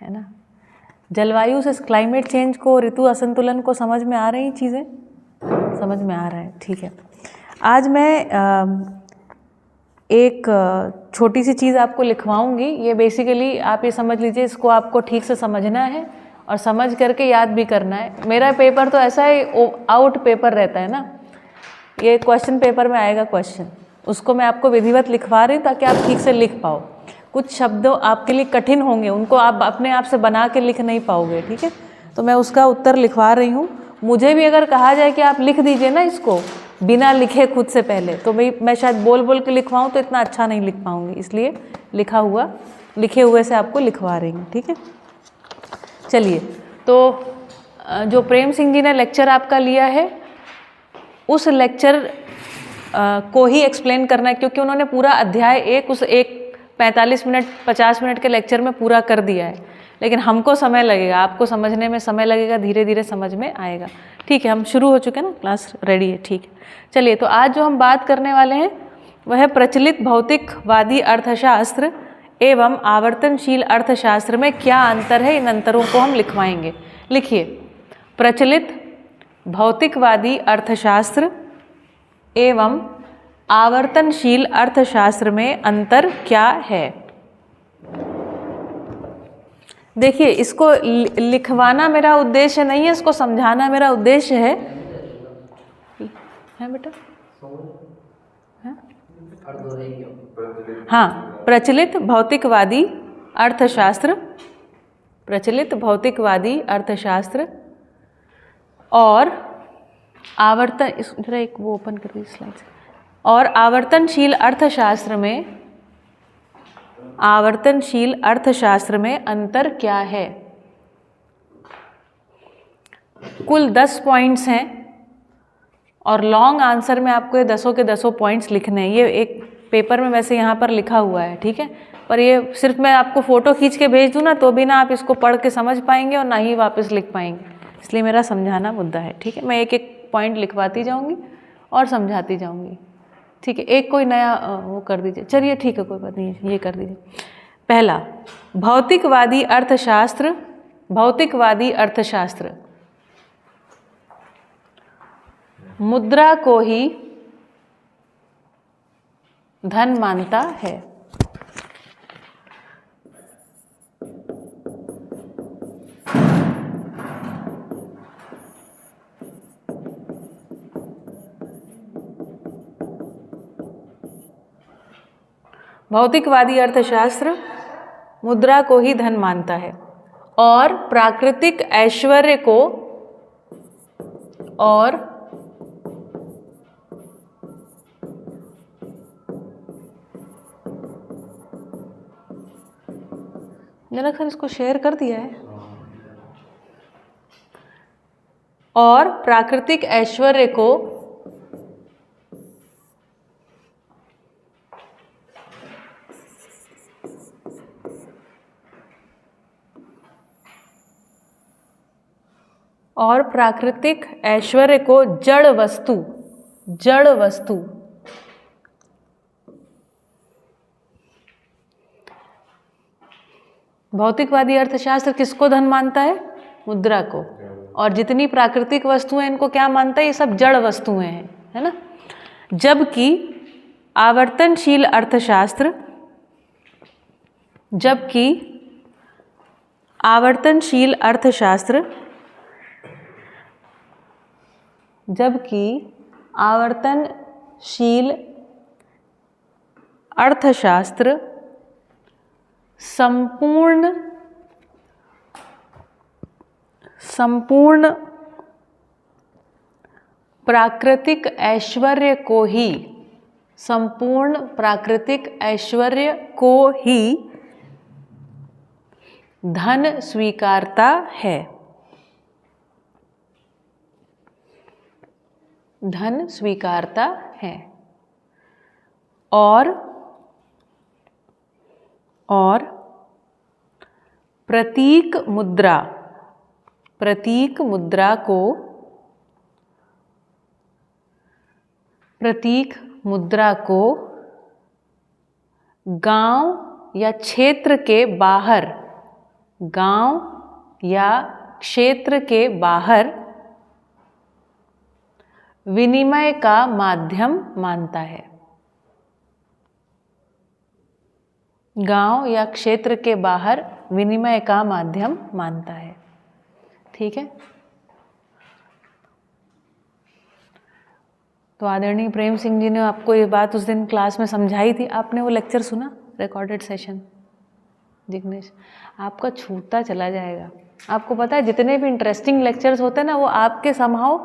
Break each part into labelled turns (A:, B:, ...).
A: है ना। जलवायु से क्लाइमेट चेंज को, ऋतु असंतुलन को समझ में आ रही चीज़ें, समझ में आ रहा है, ठीक है। आज मैं एक छोटी सी चीज़ आपको लिखवाऊंगी। ये बेसिकली आप ये समझ लीजिए, इसको आपको ठीक से समझना है और समझ करके याद भी करना है। मेरा पेपर तो ऐसा है, आउट पेपर रहता है ना, ये क्वेश्चन पेपर में आएगा क्वेश्चन, उसको मैं आपको विधिवत लिखवा रही हूँ ताकि आप ठीक से लिख पाओ। कुछ शब्द आपके लिए कठिन होंगे, उनको आप अपने आप से बना के लिख नहीं पाओगे, ठीक है। तो मैं उसका उत्तर लिखवा रही हूँ। मुझे भी अगर कहा जाए कि आप लिख दीजिए ना इसको बिना लिखे खुद से पहले, तो मैं शायद बोल बोल के लिखवाऊँ तो इतना अच्छा नहीं लिख पाऊँगी, इसलिए लिखे हुए से आपको लिखवा रही हूँ, ठीक है। चलिए, तो जो प्रेम सिंह जी ने लेक्चर आपका लिया है, उस लेक्चर को ही एक्सप्लेन करना है, क्योंकि उन्होंने पूरा अध्याय उस 45 मिनट 50 मिनट के लेक्चर में पूरा कर दिया है। लेकिन हमको समय लगेगा, आपको समझने में समय लगेगा, धीरे धीरे समझ में आएगा, ठीक है। हम शुरू हो चुके हैं ना, क्लास रेडी है, ठीक है। चलिए, तो आज जो हम बात करने वाले हैं वह है प्रचलित भौतिकवादी अर्थशास्त्र एवं आवर्तनशील अर्थशास्त्र में क्या अंतर है। इन अंतरों को हम लिखवाएंगे। लिखिए, प्रचलित भौतिकवादी अर्थशास्त्र एवं आवर्तनशील अर्थशास्त्र में अंतर क्या है। देखिए, इसको लिखवाना मेरा उद्देश्य नहीं है, इसको समझाना मेरा उद्देश्य है बेटा? हाँ, प्रचलित भौतिकवादी अर्थशास्त्र, प्रचलित भौतिकवादी अर्थशास्त्र और आवर्तन, जरा एक वो ओपन कर दीजिए स्लाइड, और आवर्तनशील अर्थशास्त्र में, आवर्तनशील अर्थशास्त्र में अंतर क्या है। कुल 10 पॉइंट्स हैं और लॉन्ग आंसर में आपको ये 10 के 10 पॉइंट्स लिखने हैं। ये एक पेपर में वैसे यहाँ पर लिखा हुआ है, ठीक है, पर ये सिर्फ मैं आपको फ़ोटो खींच के भेज दूँ ना, तो भी ना आप इसको पढ़ के समझ पाएंगे और ना ही वापस लिख पाएंगे, इसलिए मेरा समझाना मुद्दा है, ठीक है। मैं एक एक पॉइंट लिखवाती जाऊँगी और समझाती जाऊँगी, ठीक है। एक कोई नया वो कर दीजिए, चलिए ठीक है, कोई बात नहीं, ये कर दीजिए। पहला, भौतिकवादी अर्थशास्त्र। भौतिकवादी अर्थशास्त्र मुद्रा को ही धन मानता है। भौतिकवादी अर्थशास्त्र मुद्रा को ही धन मानता है और प्राकृतिक ऐश्वर्य को, और जनक सर इसको शेयर कर दिया है, और प्राकृतिक ऐश्वर्य को जड़ वस्तु भौतिकवादी अर्थशास्त्र किसको धन मानता है? मुद्रा को। और जितनी प्राकृतिक वस्तुएं इनको क्या मानता है? ये सब जड़ वस्तुएं हैं, है ना। जबकि आवर्तनशील अर्थशास्त्र, आवर्तनशील अर्थशास्त्र संपूर्ण प्राकृतिक ऐश्वर्य को ही धन स्वीकारता है। और प्रतीक मुद्रा को गांव या क्षेत्र के बाहर गांव या क्षेत्र के बाहर विनिमय का माध्यम मानता है। गांव या क्षेत्र के बाहर विनिमय का माध्यम मानता है। ठीक है, तो आदरणीय प्रेम सिंह जी ने आपको ये बात उस दिन क्लास में समझाई थी। आपने वो लेक्चर सुना, रिकॉर्डेड सेशन? जिग्नेश, आपका छूटता चला जाएगा। आपको पता है जितने भी इंटरेस्टिंग लेक्चर्स होते हैं ना, वो आपके समहाउ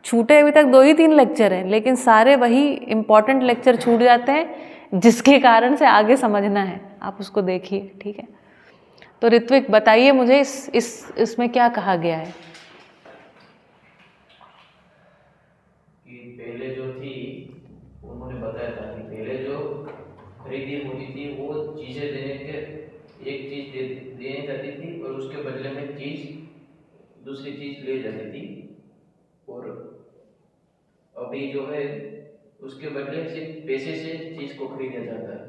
A: छूटे अभी तक 2 ही 3 लेक्चर हैं, लेकिन सारे वही इम्पॉर्टेंट लेक्चर छूट जाते हैं, जिसके कारण से आगे समझना है। आप उसको देखिए, ठीक है। तो ऋत्विक बताइए मुझे इसमें क्या कहा गया है?
B: कि पहले जो थी उन्होंने बताया था कि पहले जो खरीदी होती थी वो चीज़ें देने के एक चीज़ देनी जाती थी और उसके बदले में दूसरी चीज़ ले जाती थी, और अभी जो है उसके बदले सिर्फ पैसे से चीज़ को खरीदा जाता है।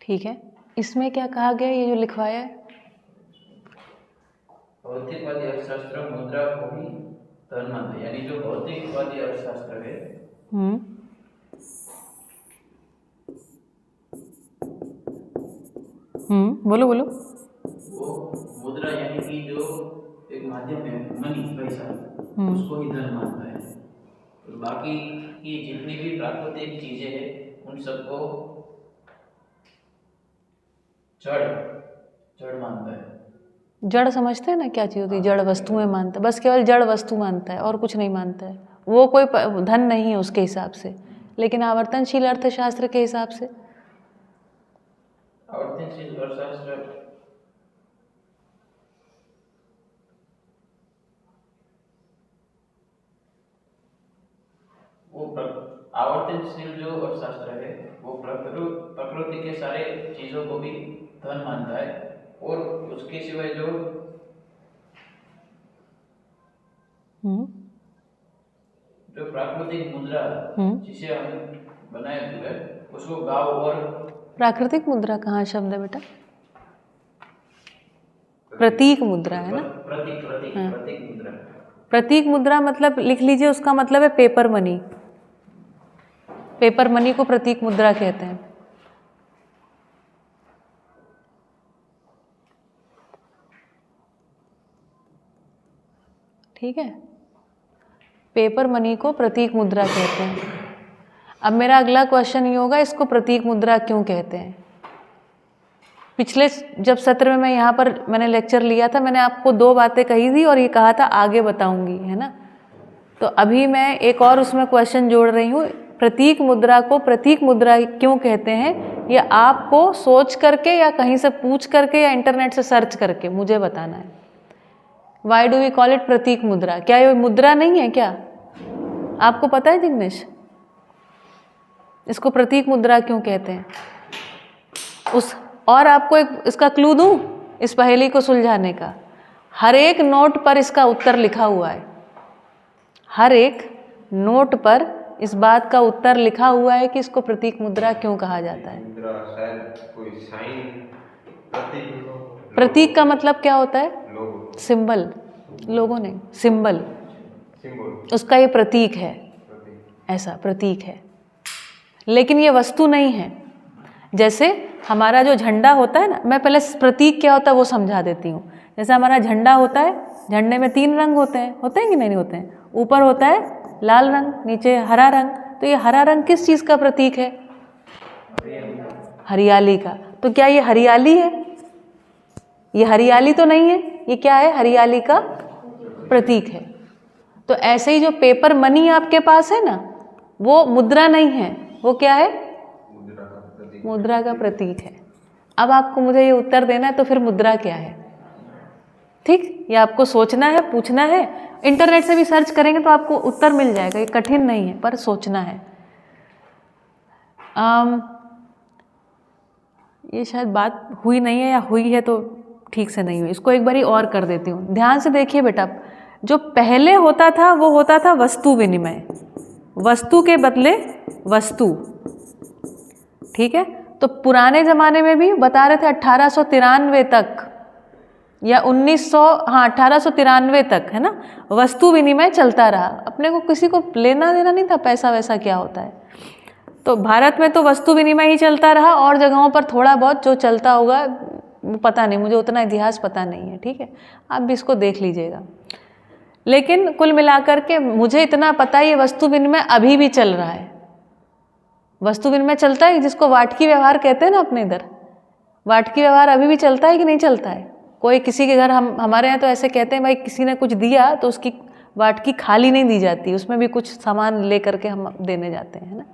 A: ठीक है, इसमें क्या कहा गया, ये जो लिखवाया है?
B: भौतिकवादी अर्थशास्त्र मुद्रा को ही धन मानता है, यानी जो भौतिकवादी अर्थशास्त्र है
A: बोलो बोलो।
B: वो मुद्रा यानी कि जो एक माध्यम है, मनी, पैसा, उसको ही धन मानता है, और बाकी की जितनी भी प्राकृतिक चीजें हैं उन सबको जड़ मानता है।
A: जड़ समझते हैं ना क्या चीज़ होती है? जड़ वस्तुएं मानता है, बस केवल जड़ वस्तु मानता है और कुछ नहीं मानता है। वो कोई धन नहीं है उसके हिसाब से, लेकिन आवर्तनशील अर्थशास्त्र के हिसाब से
B: आवर्तनशील अर्थशास्त्र आवर्तनशील जो अर्थशास्त्र है वो प्रकृति के सारे चीजों को भी धन मानता है, और उसके सिवाय जो प्राकृतिक मुद्रा जिसे हम बनाए हुए उसको गांव और
A: प्राकृतिक मुद्रा कहाँ शब्द है बेटा? प्रतीक मुद्रा है ना?
B: प्रतीक मुद्रा।
A: प्रतीक मुद्रा मतलब लिख लीजिए, उसका मतलब है पेपर मनी। पेपर मनी को प्रतीक मुद्रा कहते हैं। ठीक है, पेपर मनी को प्रतीक मुद्रा कहते हैं। अब मेरा अगला क्वेश्चन ये होगा, इसको प्रतीक मुद्रा क्यों कहते हैं? पिछले जब सत्र में मैं यहाँ पर मैंने लेक्चर लिया था, मैंने आपको 2 बातें कही थी और ये कहा था आगे बताऊंगी, है ना? तो अभी मैं एक और उसमें क्वेश्चन जोड़ रही हूँ। प्रतीक मुद्रा को प्रतीक मुद्रा क्यों कहते हैं, ये आपको सोच करके या कहीं से पूछ करके या इंटरनेट से सर्च करके मुझे बताना है। Why do we call it प्रतीक मुद्रा? क्या ये मुद्रा नहीं है क्या? आपको पता है जिग्नेश, इसको प्रतीक मुद्रा क्यों कहते हैं? और आपको एक इसका क्लू दूं इस पहेली को सुलझाने का। हर एक नोट पर इसका उत्तर लिखा हुआ है। हर एक नोट पर इस बात का उत्तर लिखा हुआ है कि इसको प्रतीक मुद्रा क्यों कहा जाता है।
C: कोई साइन,
A: प्रतीक का मतलब क्या होता है? सिंबल। लोगो नहीं, सिंबल। उसका ये प्रतीक है, ऐसा प्रतीक है, लेकिन ये वस्तु नहीं है। जैसे हमारा जो झंडा होता है ना, मैं पहले प्रतीक क्या होता है वो समझा देती हूँ। जैसे हमारा झंडा होता है, झंडे में 3 रंग होते हैं कि नहीं होते हैं? ऊपर होता है लाल रंग, नीचे हरा रंग। तो ये हरा रंग किस चीज़ का प्रतीक है? हरियाली का। तो क्या ये हरियाली है? ये हरियाली तो नहीं है, ये क्या है? हरियाली का प्रतीक है। तो ऐसे ही जो पेपर मनी आपके पास है ना, वो मुद्रा नहीं है, वो क्या है? मुद्रा का प्रतीक है। अब आपको मुझे ये उत्तर देना है, तो फिर मुद्रा क्या है? ठीक, ये आपको सोचना है, पूछना है। इंटरनेट से भी सर्च करेंगे तो आपको उत्तर मिल जाएगा, ये कठिन नहीं है, पर सोचना है। ये शायद बात हुई नहीं है, या हुई है तो ठीक से नहीं हुई। इसको एक बारी और कर देती हूँ। ध्यान से देखिए बेटा, जो पहले होता था वो होता था वस्तु विनिमय, वस्तु के बदले वस्तु। ठीक है, तो पुराने ज़माने में भी बता रहे थे 1893 तक या 1900, हाँ 1893 तक, है ना, वस्तु विनिमय चलता रहा। अपने को किसी को लेना देना नहीं था पैसा वैसा क्या होता है। तो भारत में तो वस्तु विनिमय ही चलता रहा, और जगहों पर थोड़ा बहुत जो चलता होगा पता नहीं, मुझे उतना इतिहास पता नहीं है, ठीक है, आप भी इसको देख लीजिएगा। लेकिन कुल मिलाकर के मुझे इतना पता है ये वस्तु विनिमय अभी भी चल रहा है। वस्तु विनिमय चलता है, जिसको वाटकी व्यवहार कहते हैं ना अपने इधर, वाटकी व्यवहार अभी भी चलता है कि नहीं चलता है? कोई किसी के घर, हमारे यहाँ तो ऐसे कहते हैं भाई किसी ने कुछ दिया तो उसकी वाटकी खाली नहीं दी जाती, उसमें भी कुछ सामान ले करके हम देने जाते हैं, है ना।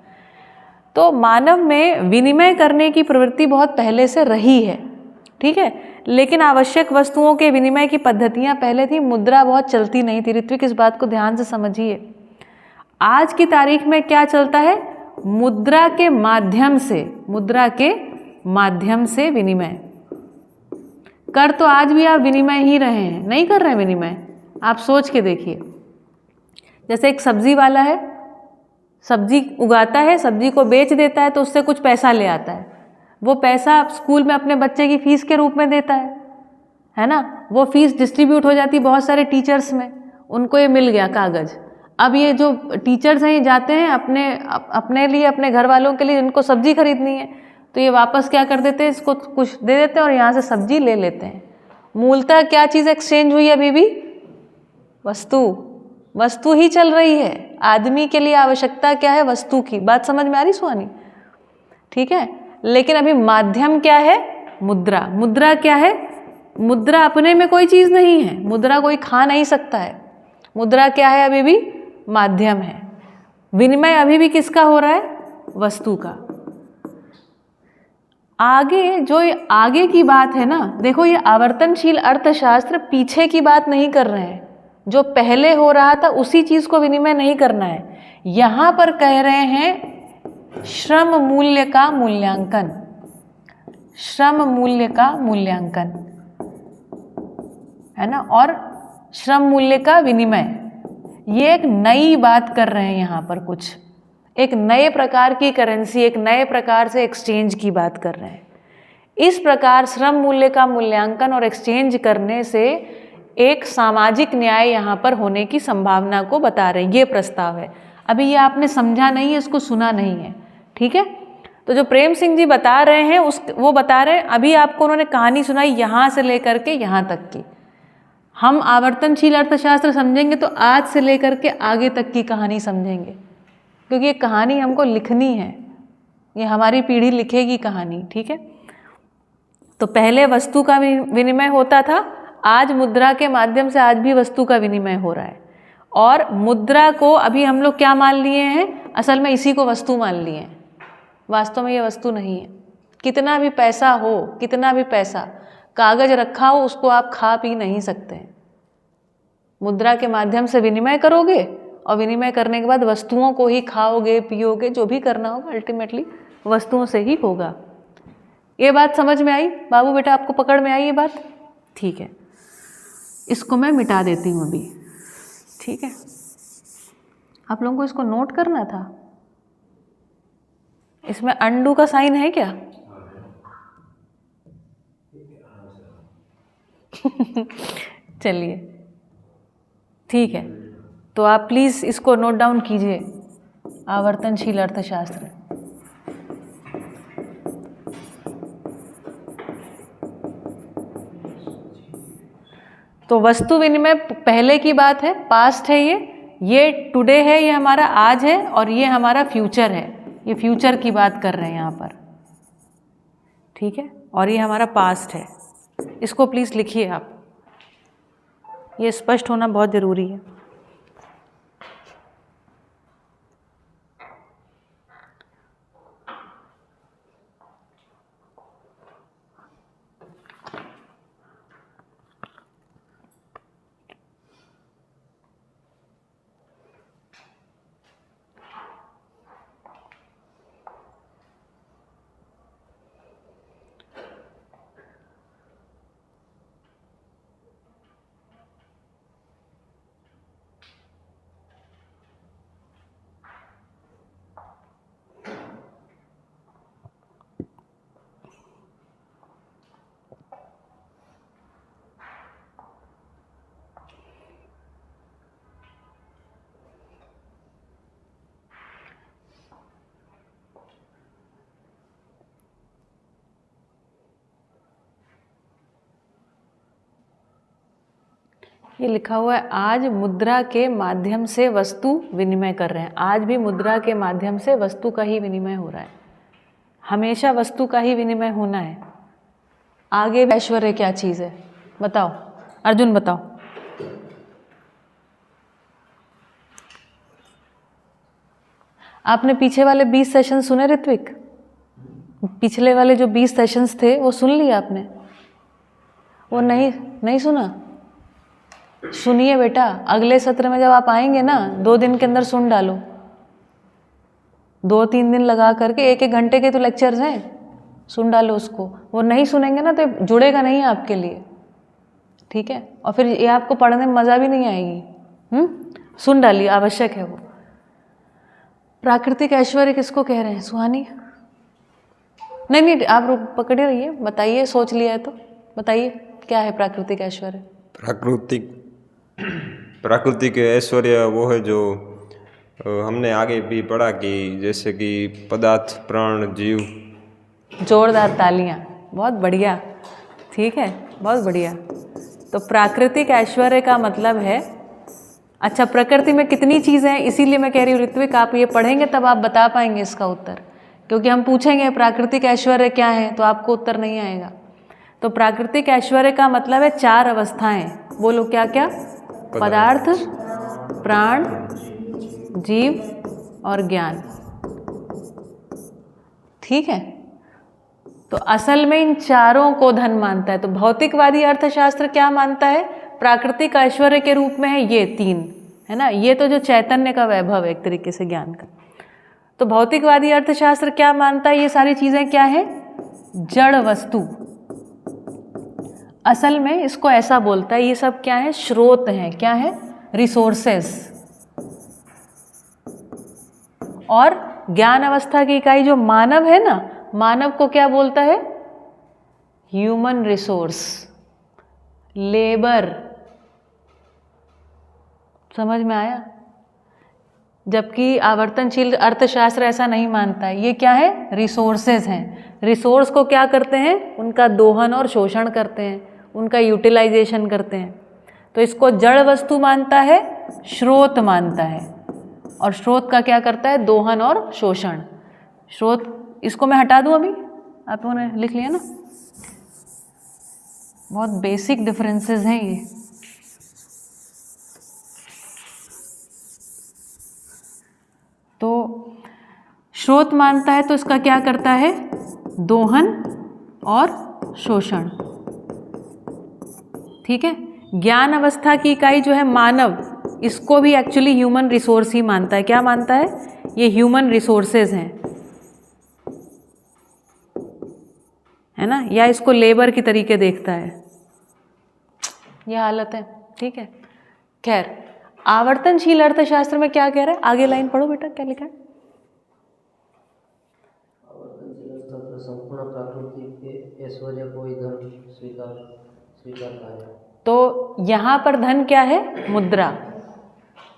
A: तो मानव में विनिमय करने की प्रवृत्ति बहुत पहले से रही है, ठीक है, लेकिन आवश्यक वस्तुओं के विनिमय की पद्धतियाँ पहले थी, मुद्रा बहुत चलती नहीं थी। ऋत्विक इस बात को ध्यान से समझिए। आज की तारीख में क्या चलता है? मुद्रा के माध्यम से, मुद्रा के माध्यम से विनिमय। कर तो आज भी आप विनिमय ही रहे हैं, नहीं कर रहे हैं विनिमय? आप सोच के देखिए। जैसे एक सब्जी वाला है, सब्जी उगाता है, सब्जी को बेच देता है, तो उससे कुछ पैसा ले आता है। वो पैसा स्कूल में अपने बच्चे की फीस के रूप में देता है ना। वो फीस डिस्ट्रीब्यूट हो जाती है बहुत सारे टीचर्स में, उनको ये मिल गया कागज़। अब ये जो टीचर्स हैं ये जाते हैं अपने लिए, अपने घर वालों के लिए, इनको सब्जी खरीदनी है, तो ये वापस क्या कर देते हैं, इसको कुछ दे देते हैं और यहाँ से सब्जी ले लेते हैं। मूलतः क्या चीज़ एक्सचेंज हुई अभी भी? वस्तु ही चल रही है। आदमी के लिए आवश्यकता क्या है? वस्तु की। बात समझ में आ रही सुहानी? ठीक है। लेकिन अभी माध्यम क्या है? मुद्रा। मुद्रा क्या है? मुद्रा अपने में कोई चीज़ नहीं है, मुद्रा कोई खा नहीं सकता है। मुद्रा क्या है? अभी भी माध्यम है। विनिमय अभी भी किसका हो रहा है? वस्तु का। आगे जो आगे की बात है ना, देखो ये आवर्तनशील अर्थशास्त्र पीछे की बात नहीं कर रहे हैं, जो पहले हो रहा था उसी चीज़ को विनिमय नहीं करना है। यहाँ पर कह रहे हैं श्रम मूल्य का मूल्यांकन, श्रम मूल्य का मूल्यांकन, है ना, और श्रम मूल्य का विनिमय। ये एक नई बात कर रहे हैं यहाँ पर, कुछ एक नए प्रकार की करेंसी, एक नए प्रकार से एक्सचेंज की बात कर रहे हैं। इस प्रकार श्रम मूल्य का मूल्यांकन और एक्सचेंज करने से एक सामाजिक न्याय यहाँ पर होने की संभावना को बता रहे हैं। ये प्रस्ताव है। अभी ये आपने समझा नहीं है, इसको सुना नहीं है, ठीक है। तो जो प्रेम सिंह जी बता रहे हैं वो बता रहे हैं, अभी आपको उन्होंने कहानी सुनाई यहाँ से लेकर के यहाँ तक की। हम आवर्तनशील अर्थशास्त्र समझेंगे तो आज से लेकर के आगे तक की कहानी समझेंगे, क्योंकि ये कहानी हमको लिखनी है, ये हमारी पीढ़ी लिखेगी कहानी, ठीक है। तो पहले वस्तु का विनिमय होता था, आज मुद्रा के माध्यम से आज भी वस्तु का विनिमय हो रहा है। और मुद्रा को अभी हम लोग क्या मान लिए हैं? असल में इसी को वस्तु मान लिए हैं। वास्तव में ये वस्तु नहीं है। कितना भी पैसा हो, कितना भी पैसा कागज रखा हो, उसको आप खा पी नहीं सकते हैं। मुद्रा के माध्यम से विनिमय करोगे और विनिमय करने के बाद वस्तुओं को ही खाओगे, पियोगे, जो भी करना होगा अल्टीमेटली वस्तुओं से ही होगा। ये बात समझ में आई बाबू बेटा? आपको पकड़ में आई ये बात? ठीक है, इसको मैं मिटा देती हूँ अभी, ठीक है। आप लोगों को इसको नोट करना था। इसमें अंडू का साइन है क्या? चलिए ठीक है, तो आप प्लीज़ इसको नोट डाउन कीजिए, आवर्तनशील अर्थशास्त्र। तो वस्तु विनिमय पहले की बात है, पास्ट है, ये टुडे है, ये हमारा आज है, और ये हमारा फ्यूचर है। ये फ्यूचर की बात कर रहे हैं यहाँ पर, ठीक है। और ये हमारा पास्ट है। इसको प्लीज़ लिखिए आप, ये स्पष्ट होना बहुत ज़रूरी है। ये लिखा हुआ है आज मुद्रा के माध्यम से वस्तु विनिमय कर रहे हैं। आज भी मुद्रा के माध्यम से वस्तु का ही विनिमय हो रहा है, हमेशा वस्तु का ही विनिमय होना है। आगे ऐश्वर्य क्या चीज़ है बताओ, अर्जुन बताओ। आपने पीछे वाले 20 सेशन सुने ऋत्विक? पिछले वाले जो 20 सेशंस थे वो सुन लिए आपने? वो नहीं सुना? सुनिए बेटा, अगले सत्र में जब आप आएंगे ना 2 दिन के अंदर सुन डालो। 2-3 दिन लगा करके 1-1 घंटे के तो लेक्चर्स हैं, सुन डालो उसको। वो नहीं सुनेंगे ना तो जुड़ेगा नहीं आपके लिए, ठीक है? और फिर ये आपको पढ़ने में मज़ा भी नहीं आएगी। सुन डालिए, आवश्यक है वो। प्राकृतिक ऐश्वर्य किसको कह रहे हैं सुहानी? नहीं आप पकड़े रहिए, बताइए, सोच लिया है तो बताइए क्या है प्राकृतिक ऐश्वर्य?
C: प्राकृतिक ऐश्वर्य वो है जो हमने आगे भी पढ़ा कि जैसे कि पदार्थ, प्राण, जीव।
A: जोरदार तालियां, बहुत बढ़िया, ठीक है, बहुत बढ़िया। तो प्राकृतिक ऐश्वर्य का मतलब है, अच्छा प्रकृति में कितनी चीज़ें हैं, इसीलिए मैं कह रही हूँ ऋत्विक आप ये पढ़ेंगे तब आप बता पाएंगे इसका उत्तर, क्योंकि हम पूछेंगे प्राकृतिक ऐश्वर्य क्या है तो आपको उत्तर नहीं आएगा। तो प्राकृतिक ऐश्वर्य का मतलब है 4 अवस्थाएं। बोलो क्या क्या? पदार्थ, प्राण, जीव और ज्ञान, ठीक है? तो असल में इन चारों को धन मानता है। तो भौतिकवादी अर्थशास्त्र क्या मानता है? प्राकृतिक ऐश्वर्य के रूप में है ये 3, है ना? ये तो जो चैतन्य का वैभव है एक तरीके से ज्ञान का। तो भौतिकवादी अर्थशास्त्र क्या मानता है? ये सारी चीज़ें क्या है? जड़ वस्तु। असल में इसको ऐसा बोलता है, ये सब क्या है? स्रोत हैं। क्या है? रिसोर्सेस। और ज्ञान अवस्था की इकाई जो मानव है ना, मानव को क्या बोलता है? Human resource, labour. समझ में आया? जबकि आवर्तनशील अर्थशास्त्र ऐसा नहीं मानता है। ये क्या है? रिसोर्सेज हैं। रिसोर्स को क्या करते हैं? उनका दोहन और शोषण करते हैं, उनका यूटिलाइजेशन करते हैं। तो इसको जड़ वस्तु मानता है, स्रोत मानता है। और स्रोत का क्या करता है? दोहन और शोषण। स्रोत, इसको मैं हटा दूं, अभी आप लोगों ने लिख लिया ना? बहुत बेसिक डिफरेंसेस हैं ये। तो स्रोत मानता है तो इसका क्या करता है? दोहन और शोषण, ठीक है? ज्ञान अवस्था की इकाई जो है मानव, इसको भी एक्चुअली ह्यूमन रिसोर्स ही मानता है। क्या मानता है? ये ह्यूमन रिसोर्सेज हैं, है ना? या इसको लेबर की तरीके देखता है। यह हालत है, ठीक है? खैर, आवर्तनशील अर्थशास्त्र में क्या कह रहा है? आगे लाइन पढ़ो बेटा, क्या लिखा है?
D: आवर्तनशील अर्थशास्त्र संपूर्ण प्राकृतिक के ऐश्वर्य को ही धन स्वीकारता है।
A: तो यहाँ पर धन क्या है? मुद्रा।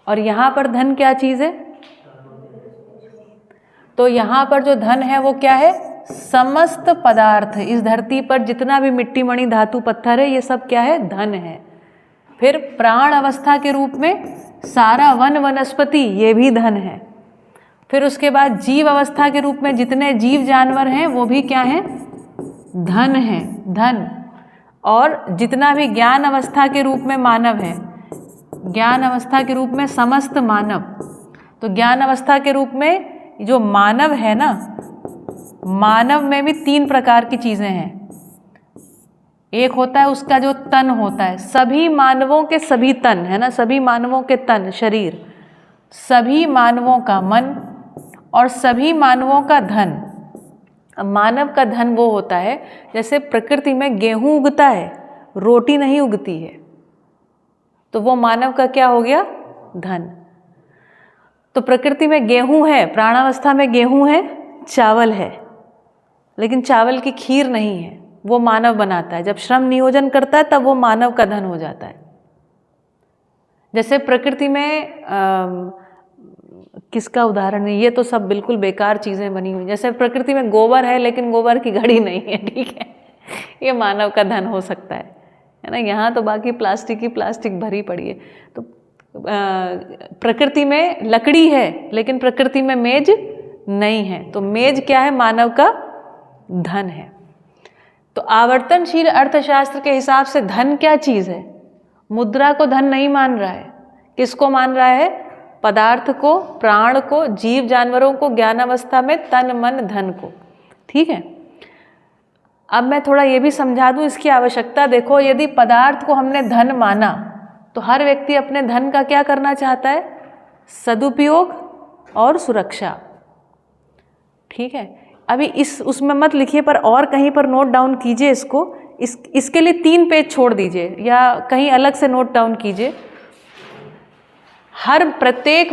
A: और यहाँ पर धन क्या चीज़ है? तो यहाँ पर जो धन है वो क्या है? समस्त पदार्थ, इस धरती पर जितना भी मिट्टी, मणि, धातु, पत्थर है, ये सब क्या है? धन है। फिर प्राण अवस्था के रूप में सारा वन वनस्पति, ये भी धन है। फिर उसके बाद जीव अवस्था के रूप में जितने जीव जानवर हैं वो भी क्या हैं? धन है, धन। और जितना भी ज्ञान अवस्था के रूप में मानव है, ज्ञान अवस्था के रूप में समस्त मानव। तो ज्ञान अवस्था के रूप में जो मानव है ना, मानव में भी 3 प्रकार की चीज़ें हैं। एक होता है उसका जो तन होता है, सभी मानवों के सभी तन, है ना? सभी मानवों के तन, शरीर, सभी मानवों का मन और सभी मानवों का धन। मानव का धन वो होता है, जैसे प्रकृति में गेहूं उगता है, रोटी नहीं उगती है, तो वो मानव का क्या हो गया? धन। तो प्रकृति में गेहूं है, प्राणावस्था में गेहूं है, चावल है, लेकिन चावल की खीर नहीं है, वो मानव बनाता है। जब श्रम नियोजन करता है तब वो मानव का धन हो जाता है। जैसे प्रकृति में किसका उदाहरण है? ये तो सब बिल्कुल बेकार चीज़ें बनी हुई। जैसे प्रकृति में गोबर है लेकिन गोबर की घड़ी नहीं है, ठीक है? ये मानव का धन हो सकता है है ना। यहाँ तो बाकी प्लास्टिक ही प्लास्टिक भरी पड़ी है। तो प्रकृति में लकड़ी है लेकिन प्रकृति में मेज नहीं है। तो मेज क्या है? मानव का धन है। तो आवर्तनशील अर्थशास्त्र के हिसाब से धन क्या चीज़ है? मुद्रा को धन नहीं मान रहा है। किसको मान रहा है? पदार्थ को, प्राण को, जीव जानवरों को, ज्ञानावस्था में तन मन धन को। ठीक है। अब मैं थोड़ा ये भी समझा दूं इसकी आवश्यकता। देखो, यदि पदार्थ को हमने धन माना तो हर व्यक्ति अपने धन का क्या करना चाहता है? सदुपयोग और सुरक्षा। ठीक है। अभी उसमें मत लिखिए, पर और कहीं पर नोट डाउन कीजिए इसको। इसके लिए 3 पेज छोड़ दीजिए या कहीं अलग से नोट डाउन कीजिए। प्रत्येक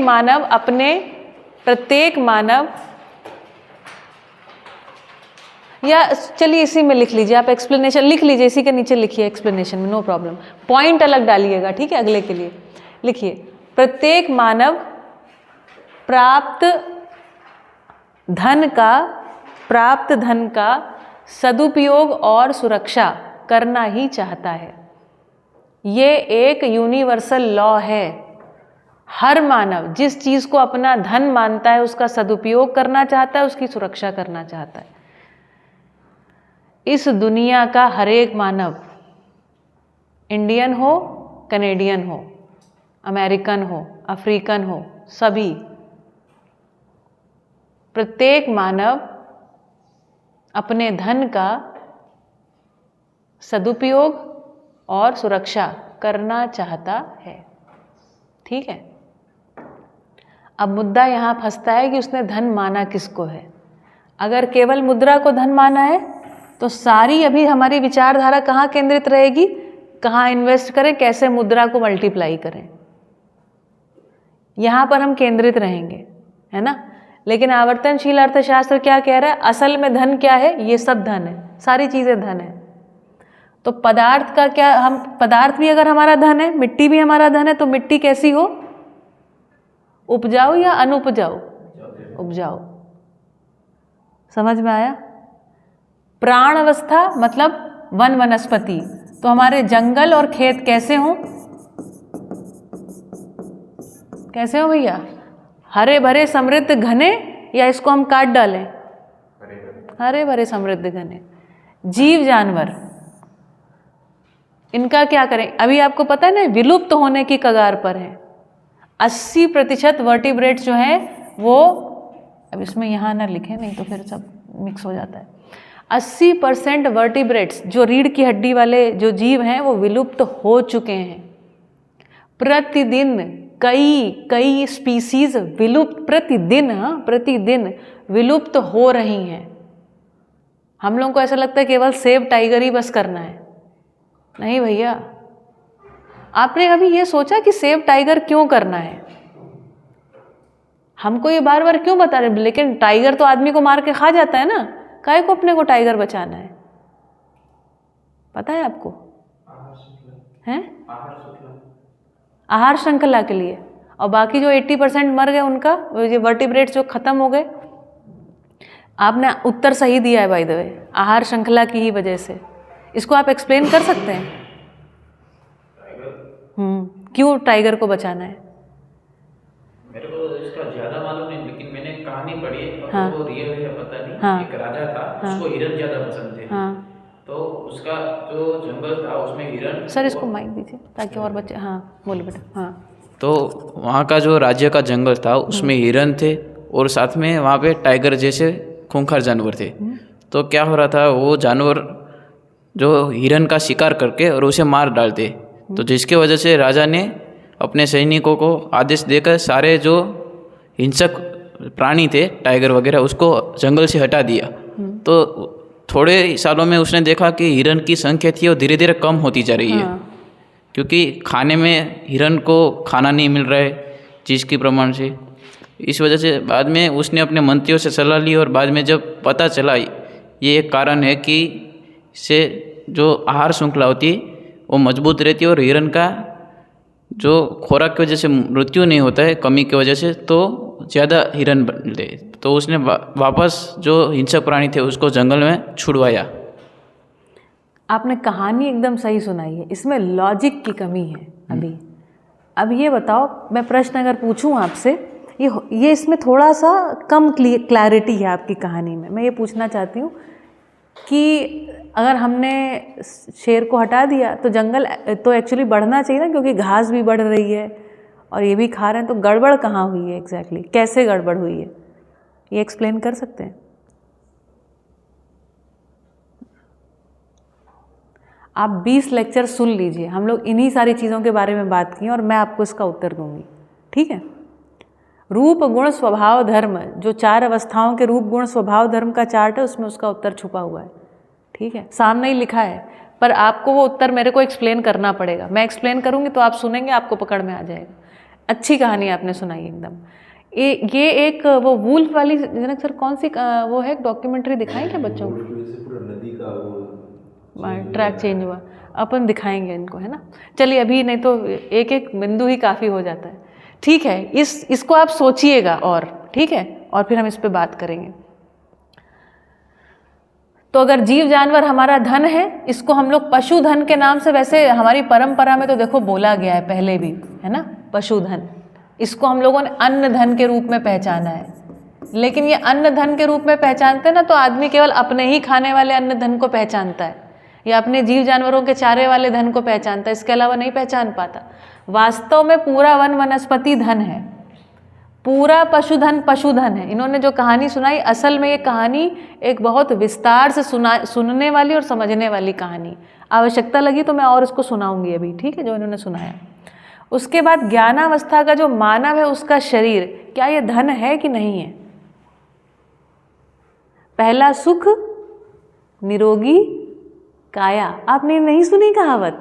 A: मानव या चलिए इसी में लिख लीजिए, आप एक्सप्लेनेशन लिख लीजिए, इसी के नीचे लिखिए एक्सप्लेनेशन में, नो प्रॉब्लम। पॉइंट अलग डालिएगा, ठीक है, अगले के लिए लिखिए। प्रत्येक मानव प्राप्त धन का सदुपयोग और सुरक्षा करना ही चाहता है। ये एक यूनिवर्सल लॉ है। हर मानव जिस चीज़ को अपना धन मानता है उसका सदुपयोग करना चाहता है, उसकी सुरक्षा करना चाहता है। इस दुनिया का हर एक मानव, इंडियन हो, कनेडियन हो, अमेरिकन हो, अफ्रीकन हो, सभी, प्रत्येक मानव अपने धन का सदुपयोग और सुरक्षा करना चाहता है। ठीक है। अब मुद्दा यहाँ फंसता है कि उसने धन माना किसको है। अगर केवल मुद्रा को धन माना है तो सारी अभी हमारी विचारधारा कहाँ केंद्रित रहेगी? कहाँ इन्वेस्ट करें, कैसे मुद्रा को मल्टीप्लाई करें, यहाँ पर हम केंद्रित रहेंगे, है ना। लेकिन आवर्तनशील अर्थशास्त्र क्या कह रहा है? असल में धन क्या है? ये सब धन है, सारी चीज़ें धन है। तो पदार्थ का क्या, हम पदार्थ भी अगर हमारा धन है, मिट्टी भी हमारा धन है, तो मिट्टी कैसी हो? उपजाऊ या अनुपजाऊ? उपजाऊ। समझ में आया? प्राण अवस्था मतलब वन वनस्पति, तो हमारे जंगल और खेत कैसे हों? कैसे हो भैया? हरे भरे समृद्ध घने, या इसको हम काट डालें? हरे भरे समृद्ध घने। जीव जानवर, इनका क्या करें? अभी आपको पता है ना, विलुप्त होने की कगार पर है। 80% वर्टिब्रेट्स जो हैं वो, अब इसमें यहाँ ना लिखें नहीं तो फिर सब मिक्स हो जाता है। 80% वर्टिब्रेट्स जो रीढ़ की हड्डी वाले जो जीव हैं वो विलुप्त हो चुके हैं। प्रतिदिन कई स्पीसीज विलुप्त, प्रतिदिन विलुप्त हो रही हैं। हम लोगों को ऐसा लगता है केवल सेव टाइगर ही बस करना है। नहीं भैया, आपने कभी ये सोचा कि सेव टाइगर क्यों करना है? हमको ये बार बार क्यों बता रहे? लेकिन टाइगर तो आदमी को मार के खा जाता है ना, काहे को अपने को टाइगर बचाना है? पता है आपको? हैं? आहार श्रृंखला के लिए। और बाकी जो 80% मर गए उनका, ये वर्टिब्रेट्स जो खत्म हो गए। आपने उत्तर सही दिया है बाय द वे, आहार श्रृंखला की ही वजह से। इसको आप एक्सप्लेन कर सकते हैं? क्यों टाइगर को बचाना है?
B: मेरे को इसका ज्यादा मालूम नहीं, लेकिन मैंने कहानी पढ़ी है।
A: हाँ।
B: वो रियल है या पता नहीं।
A: हाँ।
B: एक राजा था,
A: हाँ।
B: उसको हिरन ज्यादा पसंद थे।
A: हाँ।
B: तो उसका जो जंगल था उसमें हिरन।
A: सर इसको माइक दीजिए ताकि और बच्चे, हाँ बोलो बेटा। हाँ।
B: तो वहाँ का जो राज्य का जंगल था उसमें हिरन थे और साथ में वहाँ पे टाइगर जैसे खूंखार जानवर थे। तो क्या हो रहा था, वो जानवर जो हिरन का शिकार करके और उसे मार डालते, तो जिसके वजह से राजा ने अपने सैनिकों को आदेश देकर सारे जो हिंसक प्राणी थे, टाइगर वगैरह, उसको जंगल से हटा दिया। तो थोड़े सालों में उसने देखा कि हिरन की संख्या थी वो धीरे धीरे कम होती जा रही है। क्योंकि खाने में हिरन को खाना नहीं मिल रहा है चीज़ के प्रमाण से। इस वजह से बाद में उसने अपने मंत्रियों से सलाह ली और बाद में जब पता चला ये एक कारण है कि इससे जो आहार श्रृंखला होती है वो मजबूत रहती है और हिरन का जो खुराक की वजह से मृत्यु नहीं होता है कमी की वजह से, तो ज़्यादा हिरन बनते। तो उसने वापस जो हिंसक प्राणी थे उसको जंगल में छुड़वाया।
A: आपने कहानी एकदम सही सुनाई है, इसमें लॉजिक की कमी है अभी। अब ये बताओ, मैं प्रश्न अगर पूछूं आपसे, ये इसमें थोड़ा सा कम क्लैरिटी है आपकी कहानी में। मैं ये पूछना चाहती हूँ कि अगर हमने शेर को हटा दिया तो जंगल तो एक्चुअली बढ़ना चाहिए ना, क्योंकि घास भी बढ़ रही है और ये भी खा रहे हैं, तो गड़बड़ कहाँ हुई है एग्जैक्टली, कैसे गड़बड़ हुई है, ये एक्सप्लेन कर सकते हैं आप? 20 लेक्चर सुन लीजिए, हम लोग इन्हीं सारी चीज़ों के बारे में बात की और मैं आपको इसका उत्तर दूंगी, ठीक है? रूप गुण स्वभाव धर्म, जो 4 अवस्थाओं के रूप गुण स्वभाव धर्म का चार्ट है, उसमें उसका उत्तर छुपा हुआ है, ठीक है? सामने ही लिखा है, पर आपको वो उत्तर मेरे को एक्सप्लेन करना पड़ेगा। मैं एक्सप्लेन करूंगी तो आप सुनेंगे, आपको पकड़ में आ जाएगा। अच्छी कहानी आपने सुनाई एकदम। ये एक वो वुल्फ वाली, जनक सर कौन सी वो है, डॉक्यूमेंट्री दिखाएं क्या बच्चों को?
E: पूरा नदी का वो
A: ट्रैक चेंज हुआ, अपन दिखाएंगे इनको, है ना? चलिए अभी, नहीं तो एक एक बिंदु ही काफ़ी हो जाता है, ठीक है? इसको आप सोचिएगा और, ठीक है? और फिर हम इस पे बात करेंगे। तो अगर जीव जानवर हमारा धन है, इसको हम लोग पशुधन के नाम से, वैसे हमारी परंपरा में तो देखो बोला गया है पहले भी, है ना, पशुधन। इसको हम लोगों ने अन्न धन के रूप में पहचाना है, लेकिन ये अन्न धन के रूप में पहचानते हैं ना, तो आदमी केवल अपने ही खाने वाले अन्न धन को पहचानता है या अपने जीव जानवरों के चारे वाले धन को पहचानता है, इसके अलावा नहीं पहचान पाता। वास्तव में पूरा वन वनस्पति धन है, पूरा पशुधन है। इन्होंने जो कहानी सुनाई, असल में ये कहानी एक बहुत विस्तार से सुनने वाली और समझने वाली कहानी। आवश्यकता लगी तो मैं और इसको सुनाऊंगी अभी, ठीक है, जो इन्होंने सुनाया। उसके बाद ज्ञानावस्था का जो मानव है, उसका शरीर, क्या ये धन है कि नहीं है? पहला सुख निरोगी काया, आपने नहीं सुनी कहावत?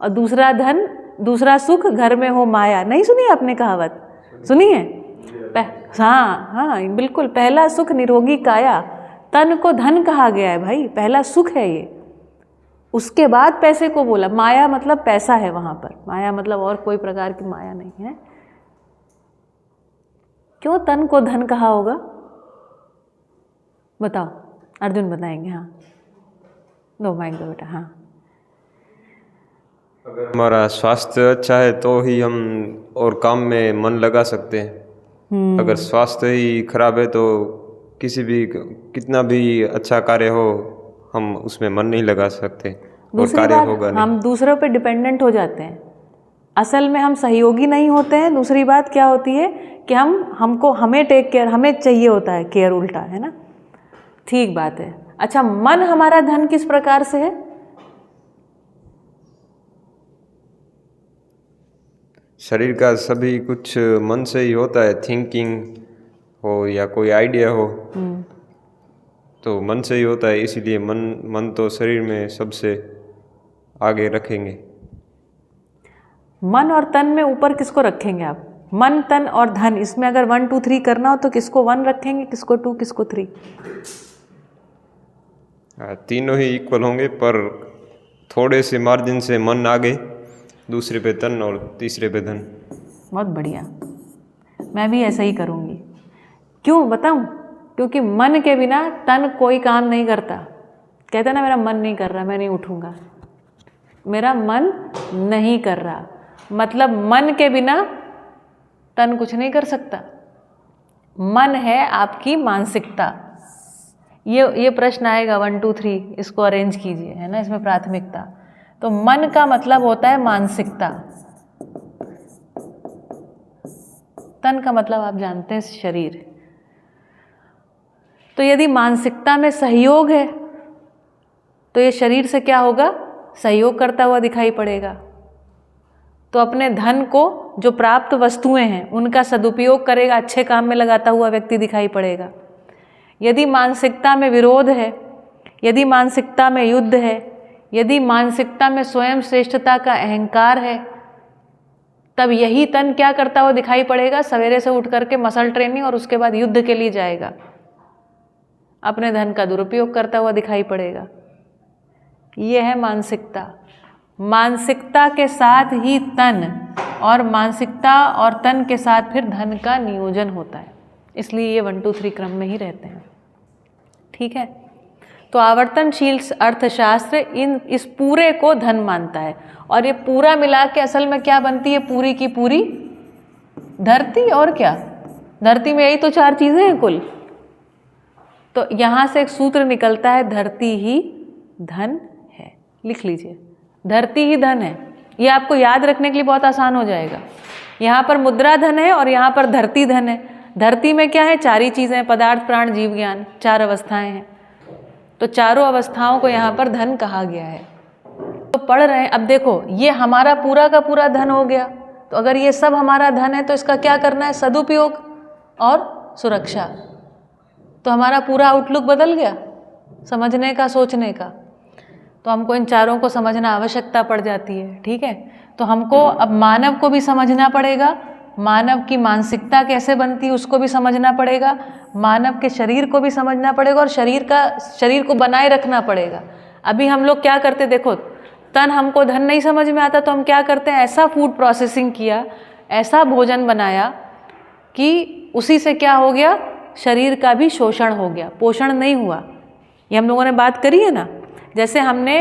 A: और दूसरा धन, दूसरा सुख घर में हो माया, नहीं सुनी आपने कहावत? सुनी है? हाँ, बिल्कुल। पहला सुख निरोगी काया, तन को धन कहा गया है भाई, पहला सुख है ये। उसके बाद पैसे को बोला, माया मतलब पैसा है वहां पर, माया मतलब और कोई प्रकार की माया नहीं है। क्यों तन को धन कहा होगा, बताओ, अर्जुन बताएंगे। हाँ, दो माइक दो बेटा। हाँ,
C: अगर हमारा स्वास्थ्य अच्छा है तो ही हम और काम में मन लगा सकते हैं। अगर स्वास्थ्य ही खराब है तो किसी भी, कितना भी अच्छा कार्य हो, हम उसमें मन नहीं लगा सकते और कार्य होगा नहीं।
A: हम दूसरों पे डिपेंडेंट हो जाते हैं, असल में हम सहयोगी नहीं होते हैं। दूसरी बात क्या होती है कि हमें टेक केयर, हमें चाहिए होता है केयर, उल्टा, है ना? ठीक बात है। अच्छा, मन हमारा धन किस प्रकार से है?
C: शरीर का सभी कुछ मन से ही होता है, थिंकिंग हो या कोई आइडिया हो तो मन से ही होता है। इसीलिए मन तो शरीर में सबसे आगे रखेंगे।
A: मन और तन में ऊपर किसको रखेंगे आप? मन, तन और धन, इसमें अगर 1 2 3 करना हो तो किसको 1 रखेंगे, किसको 2, किसको 3?
C: तीनों ही इक्वल होंगे, पर थोड़े से मार्जिन से मन आगे, दूसरे पे तन और तीसरे पे धन।
A: बहुत बढ़िया, मैं भी ऐसा ही करूँगी। क्यों बताऊँ? क्योंकि मन के बिना तन कोई काम नहीं करता। कहते ना, मेरा मन नहीं कर रहा, मैं नहीं उठूँगा, मेरा मन नहीं कर रहा, मतलब मन के बिना तन कुछ नहीं कर सकता। मन है आपकी मानसिकता। ये प्रश्न आएगा 1 2 3, इसको अरेंज कीजिए, है ना, इसमें प्राथमिकता। तो मन का मतलब होता है मानसिकता, तन का मतलब आप जानते हैं शरीर। तो यदि मानसिकता में सहयोग है तो ये शरीर से क्या होगा? सहयोग करता हुआ दिखाई पड़ेगा। तो अपने धन को, जो प्राप्त वस्तुएं हैं, उनका सदुपयोग करेगा, अच्छे काम में लगाता हुआ व्यक्ति दिखाई पड़ेगा। यदि मानसिकता में विरोध है, यदि मानसिकता में युद्ध है, यदि मानसिकता में स्वयं श्रेष्ठता का अहंकार है, तब यही तन क्या करता हुआ दिखाई पड़ेगा? सवेरे से उठ करके मसल ट्रेनिंग और उसके बाद युद्ध के लिए जाएगा, अपने धन का दुरुपयोग करता हुआ दिखाई पड़ेगा। ये है मानसिकता। मानसिकता के साथ ही तन, और मानसिकता और तन के साथ फिर धन का नियोजन होता है। इसलिए ये 1 2 3 क्रम में ही रहते हैं, ठीक है? तो आवर्तनशील अर्थशास्त्र इस पूरे को धन मानता है, और ये पूरा मिला के असल में क्या बनती है, पूरी की पूरी धरती। और क्या, धरती में यही तो 4 चीज़ें हैं कुल। तो यहाँ से एक सूत्र निकलता है, धरती ही धन है। लिख लीजिए, धरती ही धन है। ये आपको याद रखने के लिए बहुत आसान हो जाएगा। यहाँ पर मुद्रा धन है और यहाँ पर धरती धन है। धरती में क्या है, 4 ही चीज़ें हैं, पदार्थ, प्राण, जीव, ज्ञान, 4 अवस्थाएं हैं। तो चारों अवस्थाओं को यहाँ पर धन कहा गया है। तो पढ़ रहे हैं, अब देखो ये हमारा पूरा का पूरा धन हो गया। तो अगर ये सब हमारा धन है तो इसका क्या करना है, सदुपयोग और सुरक्षा। तो हमारा पूरा आउटलुक बदल गया समझने का, सोचने का। तो हमको इन चारों को समझना आवश्यकता पड़ जाती है। ठीक है, तो हमको अब मानव को भी समझना पड़ेगा, मानव की मानसिकता कैसे बनती है उसको भी समझना पड़ेगा, मानव के शरीर को भी समझना पड़ेगा, और शरीर को बनाए रखना पड़ेगा। अभी हम लोग क्या करते, देखो तन हमको धन नहीं समझ में आता तो हम क्या करते हैं, ऐसा फूड प्रोसेसिंग किया, ऐसा भोजन बनाया कि उसी से क्या हो गया, शरीर का भी शोषण हो गया, पोषण नहीं हुआ। ये हम लोगों ने बात करी है ना। जैसे हमने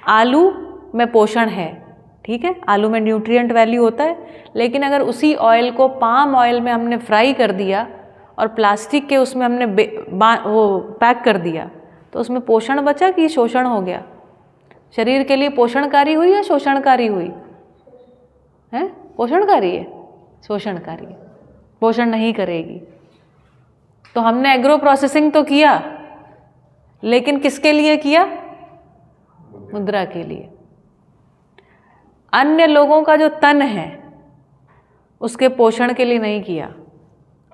A: आलू में पोषण है, ठीक है, आलू में न्यूट्रिएंट वैल्यू होता है, लेकिन अगर उसी ऑयल को पाम ऑयल में हमने फ्राई कर दिया और प्लास्टिक के उसमें हमने वो पैक कर दिया, तो उसमें पोषण बचा कि शोषण हो गया। शरीर के लिए पोषणकारी हुई या शोषणकारी हुई है? पोषणकारी है, शोषणकारी है, पोषण नहीं करेगी। तो हमने एग्रो प्रोसेसिंग तो किया, लेकिन किसके लिए किया, मुद्रा के लिए। अन्य लोगों का जो तन है उसके पोषण के लिए नहीं किया।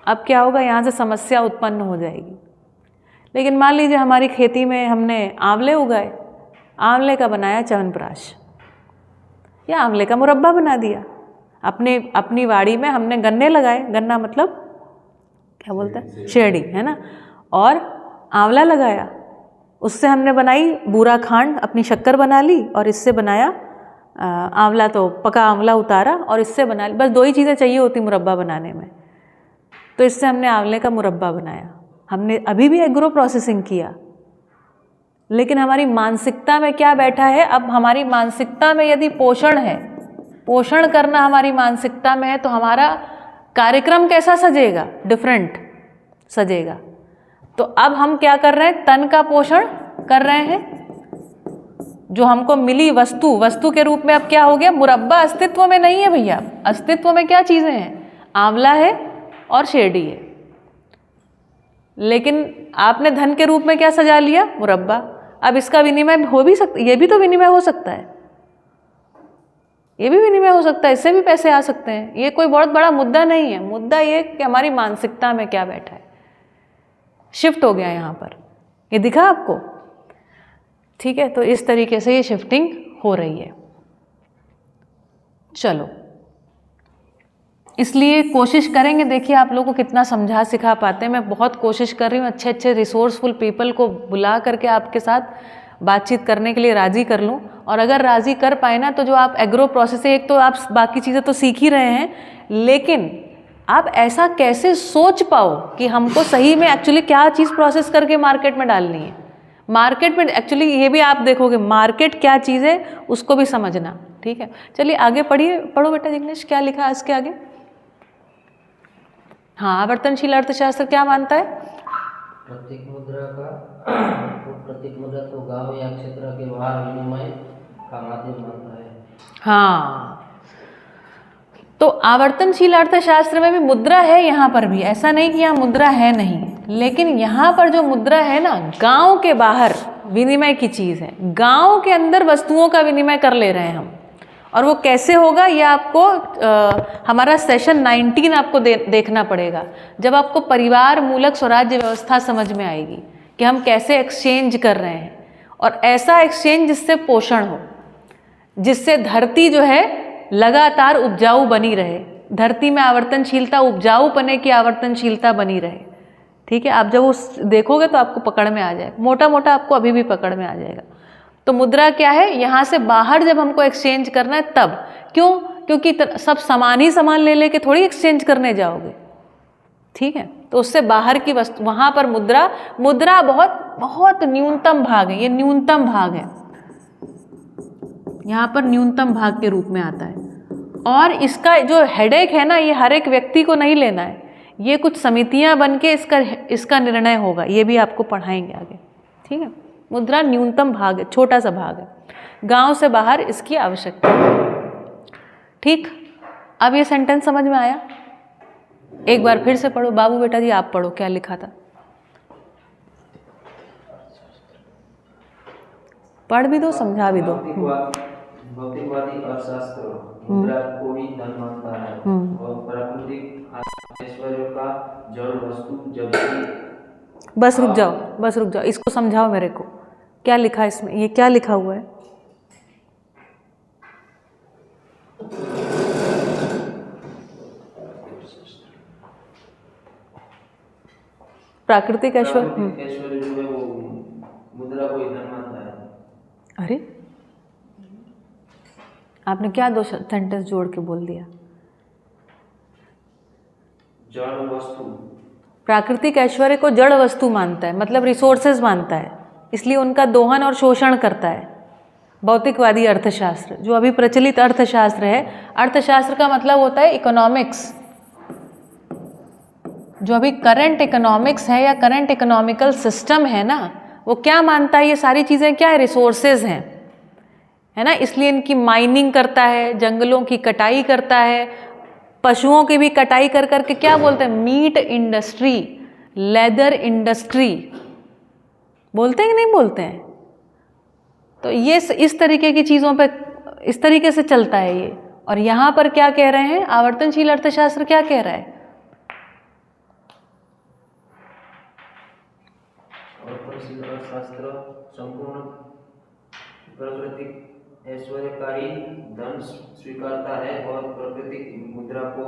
A: अब क्या होगा, यहाँ से समस्या उत्पन्न हो जाएगी। लेकिन मान लीजिए हमारी खेती में हमने आंवले उगाए, आंवले का बनाया च्यवनप्राश या आंवले का मुरब्बा बना दिया। अपनी वाड़ी में हमने गन्ने लगाए, गन्ना मतलब क्या बोलते हैं, शेरडी, है ना, और आंवला लगाया, उससे हमने बनाई बूरा खांड, अपनी शक्कर बना ली, और इससे बनाया आंवला, तो पका आंवला उतारा और इससे बना ली। बस 2 ही चीज़ें चाहिए होती मुरब्बा बनाने में, तो इससे हमने आंवले का मुरब्बा बनाया। हमने अभी भी एग्रो प्रोसेसिंग किया, लेकिन हमारी मानसिकता में क्या बैठा है, अब हमारी मानसिकता में यदि पोषण है, पोषण करना हमारी मानसिकता में है, तो हमारा कार्यक्रम कैसा सजेगा, डिफरेंट सजेगा। तो अब हम क्या कर रहे हैं, तन का पोषण कर रहे हैं। जो हमको मिली वस्तु के रूप में अब क्या हो गया, मुरब्बा अस्तित्व में नहीं है भैया। अस्तित्व में क्या चीज़ें हैं, आंवला है और शेरडी है, लेकिन आपने धन के रूप में क्या सजा लिया, मुरब्बा। अब इसका विनिमय हो भी सकता, ये भी तो विनिमय हो सकता है, ये भी विनिमय हो सकता है, इससे भी पैसे आ सकते हैं। ये कोई बहुत बड़ा मुद्दा नहीं है। मुद्दा ये कि हमारी मानसिकता में क्या बैठा है, शिफ्ट हो गया यहाँ पर। ये दिखा आपको, ठीक है। तो इस तरीके से ये शिफ्टिंग हो रही है। चलो, इसलिए कोशिश करेंगे, देखिए आप लोगों को कितना समझा सिखा पाते हैं। मैं बहुत कोशिश कर रही हूँ अच्छे अच्छे रिसोर्सफुल पीपल को बुला करके आपके साथ बातचीत करने के लिए राज़ी कर लूँ। और अगर राज़ी कर पाए ना, तो जो आप एग्रो प्रोसेसिंग, एक तो आप बाकी चीज़ें तो सीख ही रहे हैं, लेकिन आप ऐसा कैसे सोच पाओ कि हमको सही में एक्चुअली क्या चीज़ प्रोसेस करके मार्केट में डालनी है। मार्केट में एक्चुअली ये भी आप देखोगे, मार्केट क्या चीज़ है उसको भी समझना, ठीक है। चलिए आगे पढ़ो बेटा जिग्नेश, क्या लिखा है इसके आगे। हाँ, आवर्तनशील अर्थशास्त्र क्या मानता है,
D: प्रतीक मुद्रा तो गांव या क्षेत्र के बाहर विनिमय का माध्यम मानता है।
A: हाँ, तो आवर्तनशील अर्थशास्त्र में भी मुद्रा है, यहाँ पर भी ऐसा नहीं कि यहाँ मुद्रा है नहीं, लेकिन यहाँ पर जो मुद्रा है ना, गांव के बाहर विनिमय की चीज़ है। गांव के अंदर वस्तुओं का विनिमय कर ले रहे हैं हम, और वो कैसे होगा ये आपको हमारा सेशन 19 आपको देखना पड़ेगा, जब आपको परिवार मूलक स्वराज्य व्यवस्था समझ में आएगी कि हम कैसे एक्सचेंज कर रहे हैं, और ऐसा एक्सचेंज जिससे पोषण हो, जिससे धरती जो है लगातार उपजाऊ बनी रहे। धरती में आवर्तनशीलता, उपजाऊ पने की आवर्तनशीलता बनी रहे, ठीक है। आप जब उस देखोगे तो आपको पकड़ में आ जाएगा, मोटा मोटा आपको अभी भी पकड़ में आ जाएगा। तो मुद्रा क्या है, यहाँ से बाहर जब हमको एक्सचेंज करना है तब। क्यों? क्योंकि सब सामान ही सामान ले लेके थोड़ी एक्सचेंज करने जाओगे, ठीक है। तो उससे बाहर की वस्तु, वहाँ पर मुद्रा बहुत बहुत न्यूनतम भाग है, ये न्यूनतम भाग है, यहाँ पर न्यूनतम भाग के रूप में आता है। और इसका जो हेडेक है ना, ये हर एक व्यक्ति को नहीं लेना है, ये कुछ समितियां बन के इसका निर्णय होगा, ये भी आपको पढ़ाएंगे आगे, ठीक है। मुद्रा न्यूनतम भाग है, छोटा सा भाग है, गांव से बाहर इसकी आवश्यकता है, ठीक। अब ये सेंटेंस समझ में आया? एक बार फिर से पढ़ो। बाबू बेटा जी आप पढ़ो, क्या लिखा था, पढ़ भी दो समझा भी दो।
D: भौतिकवादी अर्थशास्त्र मुद्रा को ही धन मानता है और प्राकृतिक ऐश्वर्य का जड़ वस्तु, जबकि
A: बस रुक जाओ, इसको समझाओ मेरे को, क्या लिखा है इसमें, ये क्या लिखा हुआ है? प्राकृतिक
D: ऐश्वर्य जो है वो मुद्रा को ही धन मानता है।
A: अरे आपने क्या दो सेंटेंस जोड़ के बोल दिया?
D: जड़ वस्तु,
A: प्राकृतिक ऐश्वर्य को जड़ वस्तु मानता है, मतलब रिसोर्सेज मानता है, इसलिए उनका दोहन और शोषण करता है। भौतिकवादी अर्थशास्त्र जो अभी प्रचलित अर्थशास्त्र है, अर्थशास्त्र का मतलब होता है इकोनॉमिक्स, जो अभी करंट इकोनॉमिक्स है या करंट इकोनॉमिकल सिस्टम है ना, वो क्या मानता है, ये सारी चीज़ें क्या है, रिसोर्सेज हैं, है ना। इसलिए इनकी माइनिंग करता है, जंगलों की कटाई करता है, पशुओं की भी कटाई कर करके क्या बोलते हैं, मीट इंडस्ट्री, लेदर इंडस्ट्री बोलते हैं कि नहीं बोलते हैं। तो ये इस तरीके की चीज़ों पे इस तरीके से चलता है ये। और यहाँ पर क्या कह रहे हैं, आवर्तनशील अर्थशास्त्र क्या कह रहा है,
D: आवर्तनशील अर्थशास्त्र संपूर्ण प्राकृतिक ऐश्वर्य का ही धन स्वीकारता है और प्राकृतिक मुद्रा को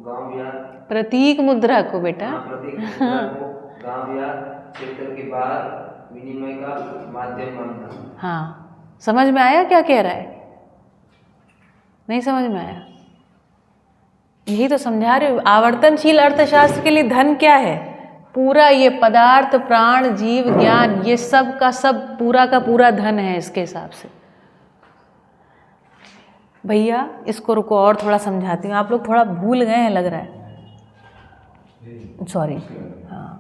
D: गांव या
A: प्रतीक मुद्रा को बेटा,
D: प्रतीक मुद्रा को गांव या क्षेत्र के बाहर विनिमय का माध्यम मानता है।
A: हाँ समझ में आया क्या कह रहा है? नहीं समझ में आया? यही तो समझा रहे हो। आवर्तनशील अर्थशास्त्र के लिए धन क्या है, पूरा ये पदार्थ, प्राण, जीव, ज्ञान, ये सब का सब पूरा का पूरा धन है इसके हिसाब से। भैया इसको रुको और थोड़ा समझाती हूँ, आप लोग थोड़ा भूल गए हैं लग रहा है, सॉरी। हाँ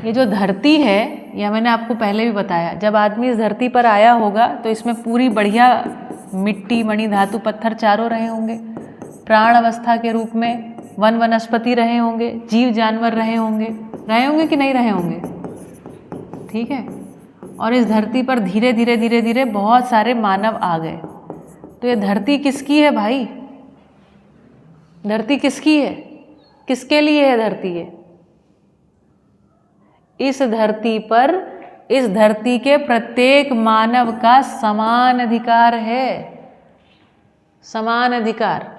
A: ये जो धरती है, या मैंने आपको पहले भी बताया, जब आदमी इस धरती पर आया होगा तो इसमें पूरी बढ़िया मिट्टी, मणि, धातु, पत्थर चारों रहे होंगे, प्राण अवस्था के रूप में वन वनस्पति रहे होंगे, जीव जानवर रहे होंगे कि नहीं रहे होंगे, ठीक है। और इस धरती पर धीरे धीरे धीरे धीरे बहुत सारे मानव आ गए। तो ये धरती किसकी है भाई? धरती किसकी है? किसके लिए है धरती? ये इस धरती पर, इस धरती के प्रत्येक मानव का समान अधिकार है, समान अधिकार।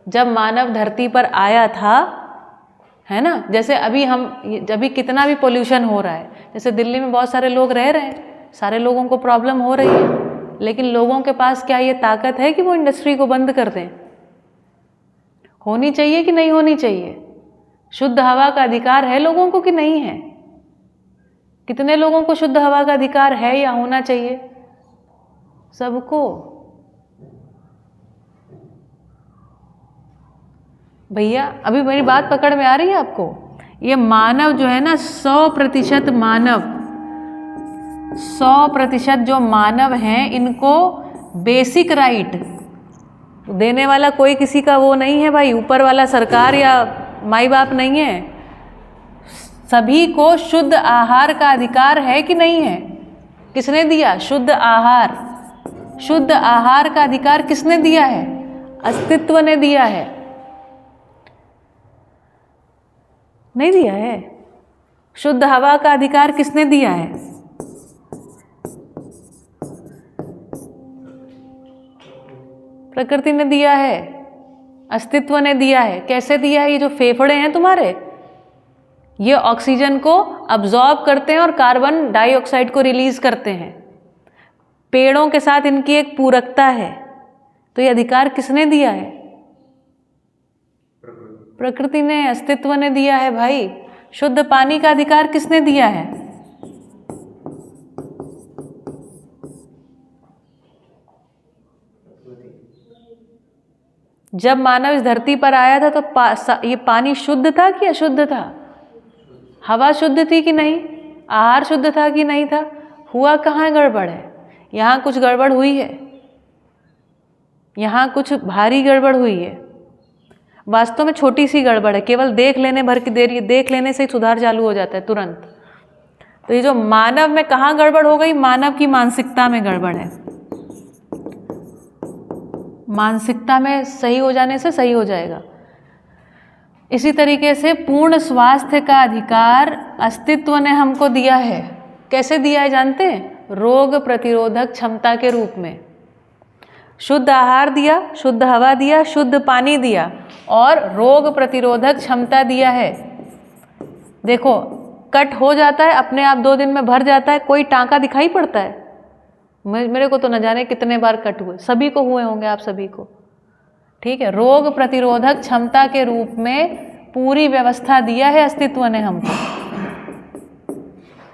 A: जब मानव धरती पर आया था, है ना, जैसे अभी कितना भी पोल्यूशन हो रहा है, जैसे दिल्ली में बहुत सारे लोग रह रहे हैं, सारे लोगों को प्रॉब्लम हो रही है, लेकिन लोगों के पास क्या ये ताकत है कि वो इंडस्ट्री को बंद कर दें? होनी चाहिए कि नहीं होनी चाहिए? शुद्ध हवा का अधिकार है लोगों को कि नहीं है? कितने लोगों को शुद्ध हवा का अधिकार है या होना चाहिए? सबको। भैया अभी मेरी बात पकड़ में आ रही है आपको? ये मानव जो है ना, 100% मानव, 100% जो मानव हैं, इनको बेसिक राइट देने वाला कोई किसी का वो नहीं है भाई, ऊपर वाला सरकार या माई बाप नहीं है। सभी को शुद्ध आहार का अधिकार है कि नहीं है? किसने दिया? शुद्ध आहार। शुद्ध आहार का अधिकार किसने दिया है? अस्तित्व ने दिया है, नहीं दिया है? शुद्ध हवा का अधिकार किसने दिया है? प्रकृति ने दिया है, अस्तित्व ने दिया है। कैसे दिया है? ये जो फेफड़े हैं तुम्हारे, ये ऑक्सीजन को अब्जॉर्ब करते हैं और कार्बन डाइऑक्साइड को रिलीज करते हैं। पेड़ों के साथ इनकी एक पूरकता है। तो ये अधिकार किसने दिया है? प्रकृति ने, अस्तित्व ने दिया है भाई। शुद्ध पानी का अधिकार किसने दिया है? जब मानव इस धरती पर आया था तो ये पानी शुद्ध था कि अशुद्ध था? हवा शुद्ध थी कि नहीं? आहार शुद्ध था कि नहीं था? हुआ कहाँ गड़बड़ है? यहाँ कुछ गड़बड़ हुई है, यहाँ कुछ भारी गड़बड़ हुई है। वास्तव में छोटी सी गड़बड़ है, केवल देख लेने भर की देर, ये देख लेने से ही सुधार चालू हो जाता है तुरंत। तो ये जो मानव में कहाँ गड़बड़ हो गई? मानव की मानसिकता में गड़बड़ है। मानसिकता में सही हो जाने से सही हो जाएगा। इसी तरीके से पूर्ण स्वास्थ्य का अधिकार अस्तित्व ने हमको दिया है। कैसे दिया है जानते हैं? रोग प्रतिरोधक क्षमता के रूप में। शुद्ध आहार दिया, शुद्ध हवा दिया, शुद्ध पानी दिया और रोग प्रतिरोधक क्षमता दिया है। देखो, कट हो जाता है अपने आप, 2 दिन में भर जाता है, कोई टांका दिखाई पड़ता है? मेरे को तो न जाने कितने बार कट हुए, सभी को हुए होंगे, आप सभी को। ठीक है, रोग प्रतिरोधक क्षमता के रूप में पूरी व्यवस्था दिया है अस्तित्व ने हमको।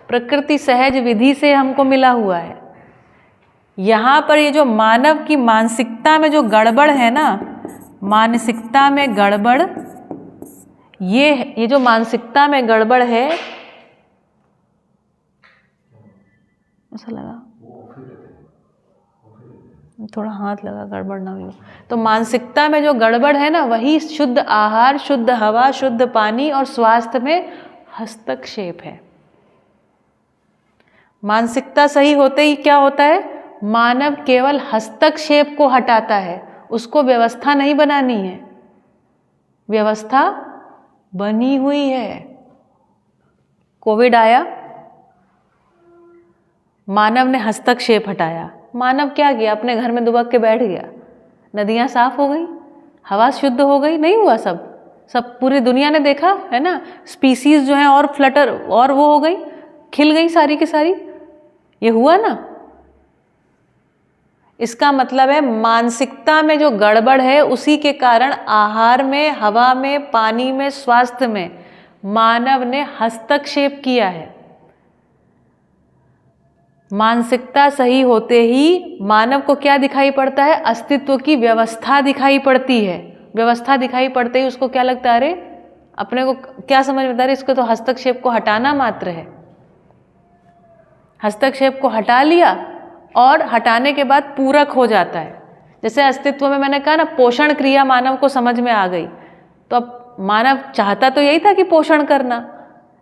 A: प्रकृति सहज विधि से हमको मिला हुआ है। यहाँ पर ये जो मानव की मानसिकता में जो गड़बड़ है ना, मानसिकता में गड़बड़, ये जो मानसिकता में गड़बड़ है, ऐसा लगा थोड़ा हाथ लगा, गड़बड़ ना हुई। तो मानसिकता में जो गड़बड़ है ना, वही शुद्ध आहार, शुद्ध हवा, शुद्ध पानी और स्वास्थ्य में हस्तक्षेप है। मानसिकता सही होते ही क्या होता है? मानव केवल हस्तक्षेप को हटाता है, उसको व्यवस्था नहीं बनानी है। व्यवस्था बनी हुई है। कोविड आया, मानव ने हस्तक्षेप हटाया। मानव क्या किया? अपने घर में दुबक के बैठ गया। नदियाँ साफ हो गई, हवा शुद्ध हो गई, नहीं हुआ? सब पूरी दुनिया ने देखा है ना। स्पीसीज जो हैं और फ्लटर और वो हो गई, खिल गई सारी की सारी। ये हुआ ना। इसका मतलब है मानसिकता में जो गड़बड़ है, उसी के कारण आहार में, हवा में, पानी में, स्वास्थ्य में मानव ने हस्तक्षेप किया है। मानसिकता सही होते ही मानव को क्या दिखाई पड़ता है? अस्तित्व की व्यवस्था दिखाई पड़ती है। व्यवस्था दिखाई पड़ते ही उसको क्या लगता है? अरे अपने को क्या समझ में आता है? इसको तो हस्तक्षेप को हटाना मात्र है। हस्तक्षेप को हटा लिया और हटाने के बाद पूरक हो जाता है। जैसे अस्तित्व में मैंने कहा ना, पोषण क्रिया मानव को समझ में आ गई। तो अब मानव चाहता तो यही था कि पोषण करना,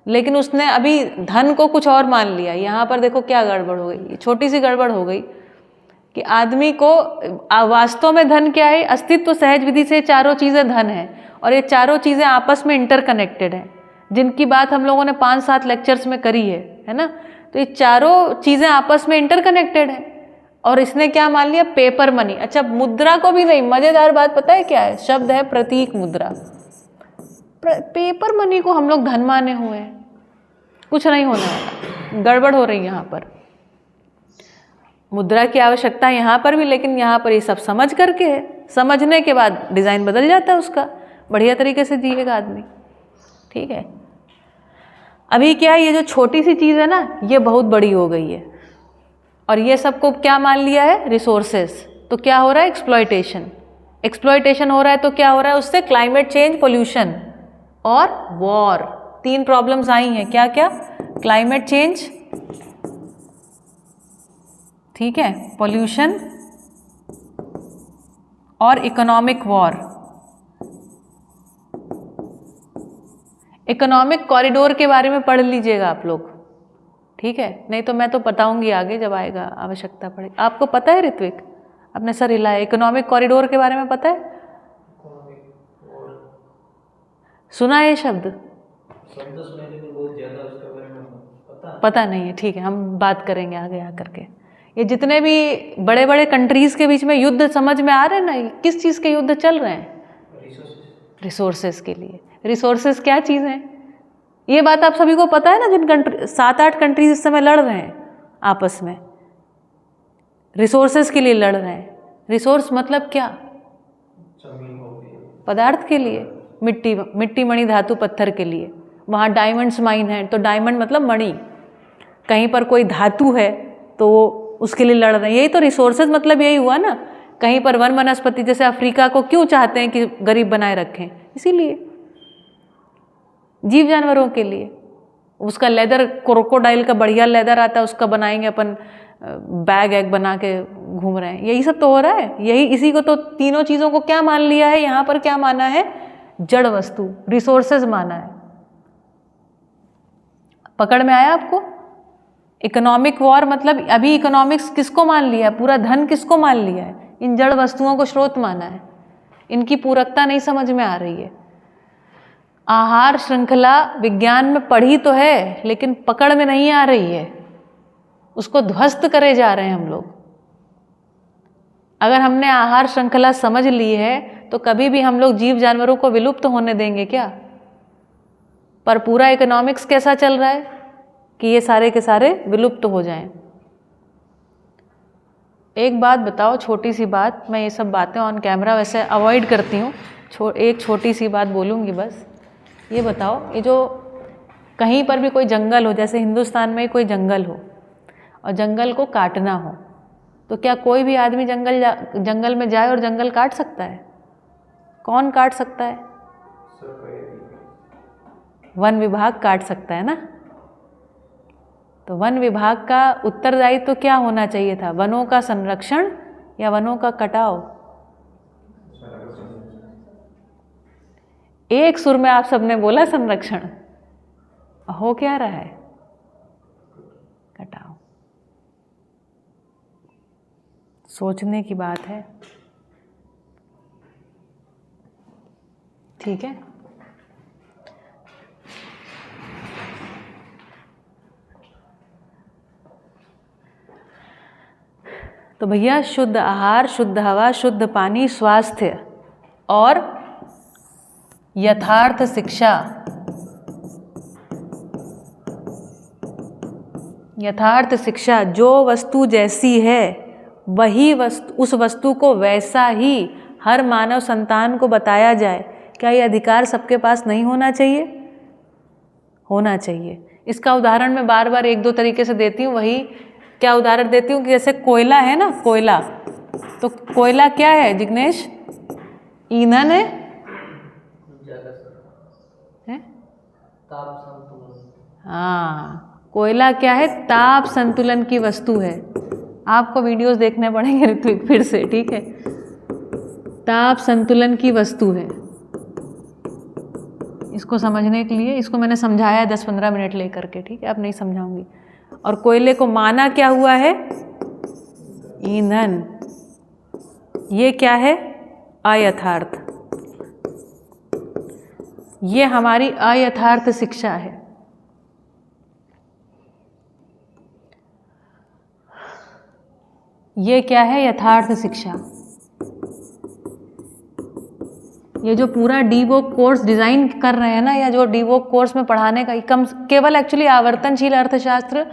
A: लेकिन उसने अभी धन को कुछ और मान लिया। यहाँ पर देखो क्या गड़बड़ हो गई, छोटी सी गड़बड़ हो गई कि आदमी को वास्तव में धन क्या है? अस्तित्व सहज विधि से चारों चीज़ें धन है, और ये चारों चीज़ें आपस में इंटरकनेक्टेड हैं, जिनकी बात हम लोगों ने 5-7 लेक्चर्स में करी है ना। तो ये चारों चीज़ें आपस में इंटरकनेक्टेड हैं, और इसने क्या मान लिया? Paper money. अच्छा, मुद्रा को भी नहीं। मज़ेदार बात पता है क्या है? शब्द है प्रतीक मुद्रा। पेपर मनी को हम लोग धन माने हुए हैं। कुछ नहीं होने वाला, गड़बड़ हो रही यहाँ पर। मुद्रा की आवश्यकता यहाँ पर भी, लेकिन यहाँ पर ये सब समझ करके है। समझने के बाद डिज़ाइन बदल जाता है उसका, बढ़िया तरीके से जिएगा आदमी। ठीक है, अभी क्या है, ये जो छोटी सी चीज़ है ना, ये बहुत बड़ी हो गई है, और ये सबको क्या मान लिया है? रिसोर्सेस। तो क्या हो रहा है? एक्सप्लॉयटेशन। एक्सप्लॉयटेशन हो रहा है तो क्या हो रहा है उससे? क्लाइमेट चेंज, पोल्यूशन और वॉर। 3 प्रॉब्लम्स आई हैं। क्या क्या? क्लाइमेट चेंज, ठीक है, पोल्यूशन और इकोनॉमिक वॉर। इकोनॉमिक कॉरिडोर के बारे में पढ़ लीजिएगा आप लोग, ठीक है? नहीं तो मैं तो बताऊंगी आगे जब आएगा, आवश्यकता पड़ेगी। आपको पता है ऋत्विक? अपने सर हिलाए। इकोनॉमिक कॉरिडोर के बारे में पता है? सुना है ये शब्द? पता नहीं है, ठीक है, हम बात करेंगे आगे आकर के। ये जितने भी बड़े बड़े कंट्रीज के बीच में युद्ध समझ में आ रहे हैं ना, किस चीज़ के युद्ध चल रहे हैं? रिसोर्सेज के लिए। रिसोर्सेज क्या चीज़ है? ये बात आप सभी को पता है ना, जिन 7-8 कंट्रीज इस समय लड़ रहे हैं आपस में, रिसोर्सेज के लिए लड़ रहे हैं। रिसोर्स मतलब क्या? पदार्थ के लिए, मिट्टी, मणि, धातु, पत्थर के लिए। वहाँ डायमंड्स माइन है, तो डायमंड मतलब मणि, कहीं पर कोई धातु है तो वो उसके लिए लड़ रहे हैं। यही तो रिसोर्सेज मतलब यही हुआ ना। कहीं पर वन वनस्पति, जैसे अफ्रीका को क्यों चाहते हैं कि गरीब बनाए रखें, इसीलिए जीव जानवरों के लिए। उसका लेदर, क्रोकोडाइल का बढ़िया लेदर आता है, उसका बनाएंगे अपन बैग एग बना के घूम रहे हैं। यही सब तो हो रहा है। यही इसी को तो, तीनों चीज़ों को क्या मान लिया है यहाँ पर, क्या माना है, जड़ वस्तु, रिसोर्सेज माना है। पकड़ में आया आपको? इकोनॉमिक वॉर मतलब अभी इकोनॉमिक्स किसको मान लिया है, पूरा धन किसको मान लिया है, इन जड़ वस्तुओं को स्रोत माना है। इनकी पूरकता नहीं समझ में आ रही है। आहार श्रृंखला विज्ञान में पढ़ी तो है, लेकिन पकड़ में नहीं आ रही है, उसको ध्वस्त करे जा रहे हैं हम लोग। अगर हमने आहार श्रृंखला समझ ली है तो कभी भी हम लोग जीव जानवरों को विलुप्त होने देंगे क्या? पर पूरा इकोनॉमिक्स कैसा चल रहा है कि ये सारे के सारे विलुप्त हो जाएं। एक बात बताओ, छोटी सी बात, मैं ये सब बातें ऑन कैमरा वैसे अवॉइड करती हूँ, एक छोटी सी बात बोलूँगी बस। ये बताओ, ये जो कहीं पर भी कोई जंगल हो, जैसे हिंदुस्तान में कोई जंगल हो और जंगल को काटना हो, तो क्या कोई भी आदमी जंगल में जाए और जंगल काट सकता है? कौन काट सकता है? वन विभाग काट सकता है ना। तो वन विभाग का उत्तरदायित्व तो क्या होना चाहिए था, वनों का संरक्षण या वनों का कटाव? एक सुर में आप सबने बोला संरक्षण, हो क्या रहा है? कटाव। सोचने की बात है, ठीक है। तो भैया, शुद्ध आहार, शुद्ध हवा, शुद्ध पानी, स्वास्थ्य और यथार्थ शिक्षा। यथार्थ शिक्षा, जो वस्तु जैसी है वही वस्तु, उस वस्तु को वैसा ही हर मानव संतान को बताया जाए। क्या ये अधिकार सबके पास नहीं होना चाहिए? होना चाहिए। इसका उदाहरण मैं बार बार एक दो तरीके से देती हूँ। वही क्या उदाहरण देती हूँ कि जैसे कोयला है ना, कोयला, तो कोयला क्या है जिग्नेश? ईंधन है? हाँ, कोयला क्या है? ताप संतुलन की वस्तु है। आपको वीडियोस देखने पड़ेंगे ऋत्विक फिर से, ठीक है। ताप संतुलन की वस्तु है। इसको समझने के लिए, इसको मैंने समझाया 10-15 मिनट लेकर के, ठीक है, अब नहीं समझाऊंगी। और कोयले को माना क्या हुआ है? ईंधन। ये क्या है? अयथार्थ। ये हमारी अयथार्थ शिक्षा है। ये क्या है? यथार्थ शिक्षा। ये जो पूरा डीवोक कोर्स डिज़ाइन कर रहे हैं ना, या जो डीवोक कोर्स में पढ़ाने का केवल एक्चुअली आवर्तनशील अर्थशास्त्र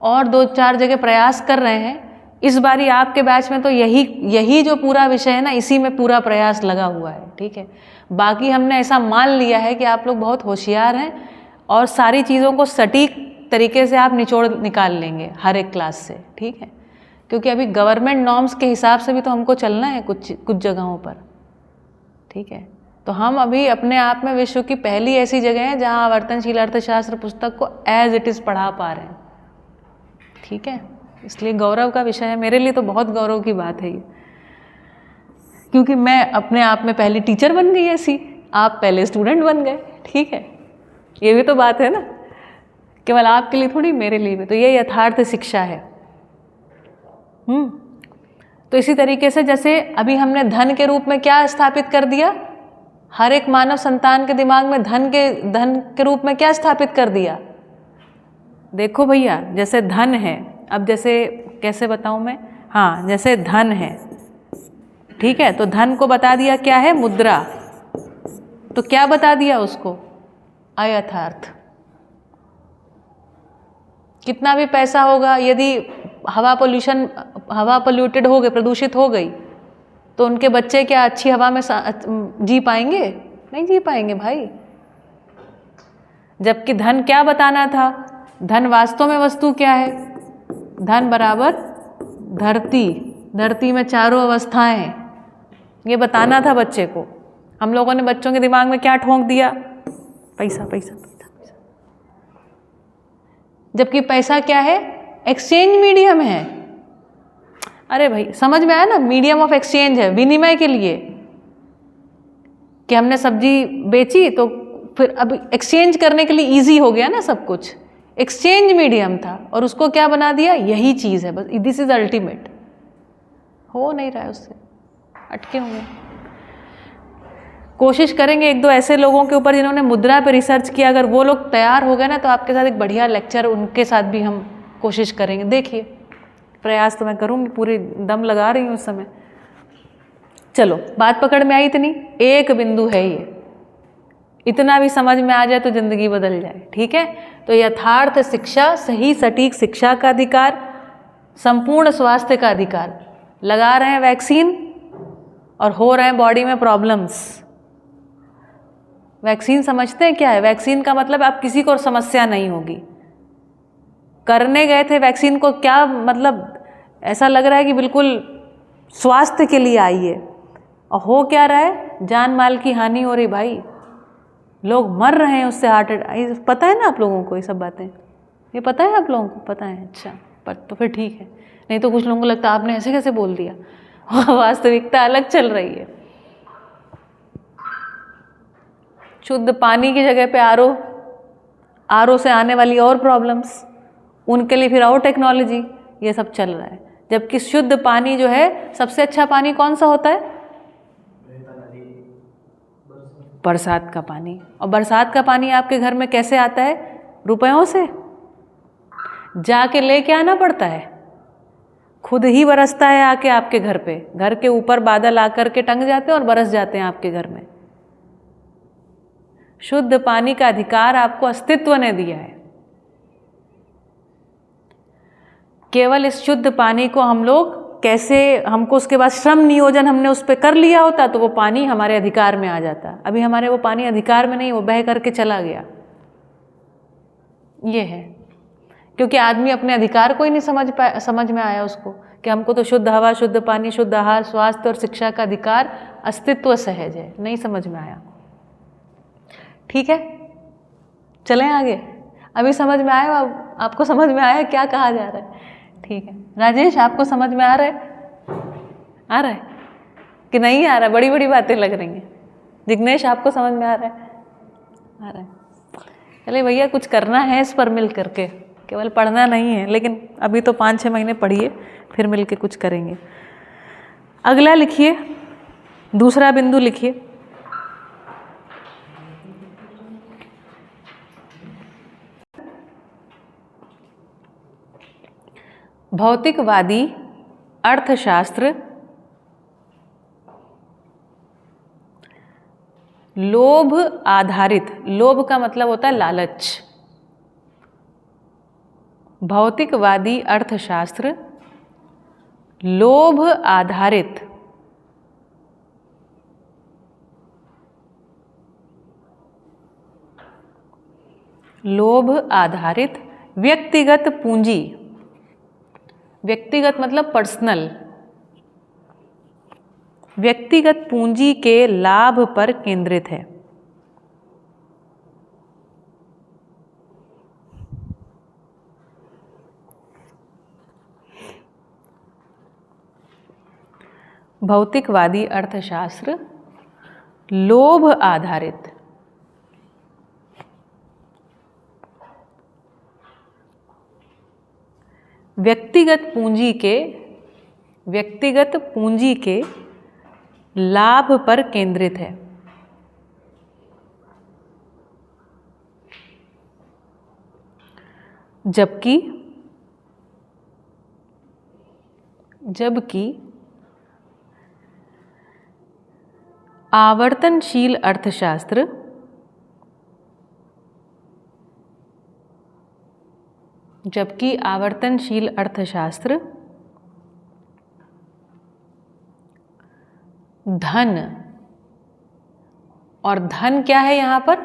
A: और 2-4 जगह प्रयास कर रहे हैं। इस बारी आपके बैच में तो यही जो पूरा विषय है ना, इसी में पूरा प्रयास लगा हुआ है, ठीक है। बाकी हमने ऐसा मान लिया है कि आप लोग बहुत होशियार हैं और सारी चीज़ों को सटीक तरीके से आप निचोड़ निकाल लेंगे हर एक क्लास से, ठीक है। क्योंकि अभी गवर्नमेंट नॉर्म्स के हिसाब से भी तो हमको चलना है कुछ जगहों पर, ठीक है। तो हम अभी अपने आप में विश्व की पहली ऐसी जगह है जहाँ आवर्तनशील अर्थशास्त्र पुस्तक को एज इट इज़ पढ़ा पा रहे हैं, ठीक है। इसलिए गौरव का विषय है, मेरे लिए तो बहुत गौरव की बात है ये, क्योंकि मैं अपने आप में पहली टीचर बन गई ऐसी, आप पहले स्टूडेंट बन गए, ठीक है। ये भी तो बात है ना, केवल आपके लिए थोड़ी, मेरे लिए भी। तो ये यथार्थ शिक्षा है। तो इसी तरीके से जैसे अभी हमने धन के रूप में क्या स्थापित कर दिया, हर एक मानव संतान के दिमाग में धन के रूप में क्या स्थापित कर दिया। देखो भैया, जैसे धन है, अब जैसे कैसे बताऊं मैं, हाँ, जैसे धन है, ठीक है, तो धन को बता दिया क्या है? मुद्रा। तो क्या बता दिया उसको? अयथार्थ। कितना भी पैसा होगा, यदि हवा पोल्यूटेड हो गई, प्रदूषित हो गई, तो उनके बच्चे क्या अच्छी हवा में जी पाएंगे? नहीं जी पाएंगे भाई। जबकि धन क्या बताना था? धन वास्तव में वस्तु क्या है? धन बराबर धरती, धरती में चारों अवस्थाएं हैं, ये बताना था बच्चे को। हम लोगों ने बच्चों के दिमाग में क्या ठोंक दिया? पैसा पैसा पैसा पैसा। जबकि पैसा क्या है? एक्सचेंज मीडियम है। अरे भाई समझ में आया ना, मीडियम ऑफ एक्सचेंज है, विनिमय के लिए। कि हमने सब्जी बेची तो फिर अब एक्सचेंज करने के लिए इजी हो गया ना सब कुछ। एक्सचेंज मीडियम था और उसको क्या बना दिया? यही चीज़ है बस, दिस इज अल्टीमेट। हो नहीं रहा है, उससे अटके होंगे। कोशिश करेंगे एक दो ऐसे लोगों के ऊपर जिन्होंने मुद्रा पे रिसर्च किया, अगर वो लोग तैयार हो गए ना तो आपके साथ एक बढ़िया लेक्चर उनके साथ भी हम कोशिश करेंगे। देखिए, प्रयास तो मैं करूँगी, पूरी दम लगा रही हूँ उस समय। चलो, बात पकड़ में आई इतनी? एक बिंदु है ये, इतना भी समझ में आ जाए तो जिंदगी बदल जाए। ठीक है, तो यथार्थ शिक्षा, सही सटीक शिक्षा का अधिकार, संपूर्ण स्वास्थ्य का अधिकार। लगा रहे हैं वैक्सीन और हो रहे हैं बॉडी में प्रॉब्लम्स। वैक्सीन समझते हैं क्या है? वैक्सीन का मतलब आप किसी को समस्या नहीं होगी। करने गए थे वैक्सीन को, क्या मतलब ऐसा लग रहा है कि बिल्कुल स्वास्थ्य के लिए आई है, और हो क्या रहा है? जान माल की हानि हो रही भाई, लोग मर रहे हैं उससे, हार्ट अटैक। पता है ना आप लोगों को ये सब बातें? ये पता है आप लोगों को? पता है, अच्छा, पर तो फिर ठीक है। नहीं तो कुछ लोगों को लगता है आपने ऐसे कैसे बोल दिया। वास्तविकता अलग चल रही है। शुद्ध पानी की जगह पे आरओ से आने वाली और प्रॉब्लम्स, उनके लिए फिर और टेक्नोलॉजी, ये सब चल रहा है। जबकि शुद्ध पानी जो है, सबसे अच्छा पानी कौन सा होता है? बरसात का पानी। और बरसात का पानी आपके घर में कैसे आता है? रुपयों से जाके लेके आना पड़ता है, खुद ही बरसता है आके आपके घर पे। घर के ऊपर बादल आकर के टंग जाते हैं और बरस जाते हैं आपके घर में। शुद्ध पानी का अधिकार आपको अस्तित्व ने दिया है। केवल इस शुद्ध पानी को हम लोग कैसे, हमको उसके बाद श्रम नियोजन हमने उस पर कर लिया होता तो वो पानी हमारे अधिकार में आ जाता। अभी हमारे वो पानी अधिकार में नहीं, वो बह करके चला गया। ये है क्योंकि आदमी अपने अधिकार को ही नहीं समझ में आया उसको, कि हमको तो शुद्ध हवा, शुद्ध पानी, शुद्ध आहार, स्वास्थ्य और शिक्षा का अधिकार अस्तित्व सहज है। नहीं समझ में आया। ठीक है, चलें आगे। अभी समझ में आया? आपको समझ में आया क्या कहा जा रहा है? ठीक है, राजेश आपको समझ में आ रहा है? आ रहा है कि नहीं आ रहा है? बड़ी बड़ी बातें लग रही हैं। जिग्नेश आपको समझ में आ रहा है? आ रहा है। चलिए भैया, कुछ करना है इस पर मिल करके, केवल पढ़ना नहीं है। लेकिन अभी तो 5-6 महीने पढ़िए, फिर मिल के कुछ करेंगे। अगला लिखिए, दूसरा बिंदु लिखिए। भौतिकवादी अर्थशास्त्र लोभ आधारित, लोभ का मतलब होता है लालच। भौतिकवादी अर्थशास्त्र लोभ आधारित व्यक्तिगत पूंजी, व्यक्तिगत मतलब पर्सनल, व्यक्तिगत पूंजी के लाभ पर केंद्रित है। भौतिकवादी अर्थशास्त्र लोभ आधारित व्यक्तिगत पूंजी के लाभ पर केंद्रित है। जबकि आवर्तनशील अर्थशास्त्र धन, और धन क्या है यहाँ पर?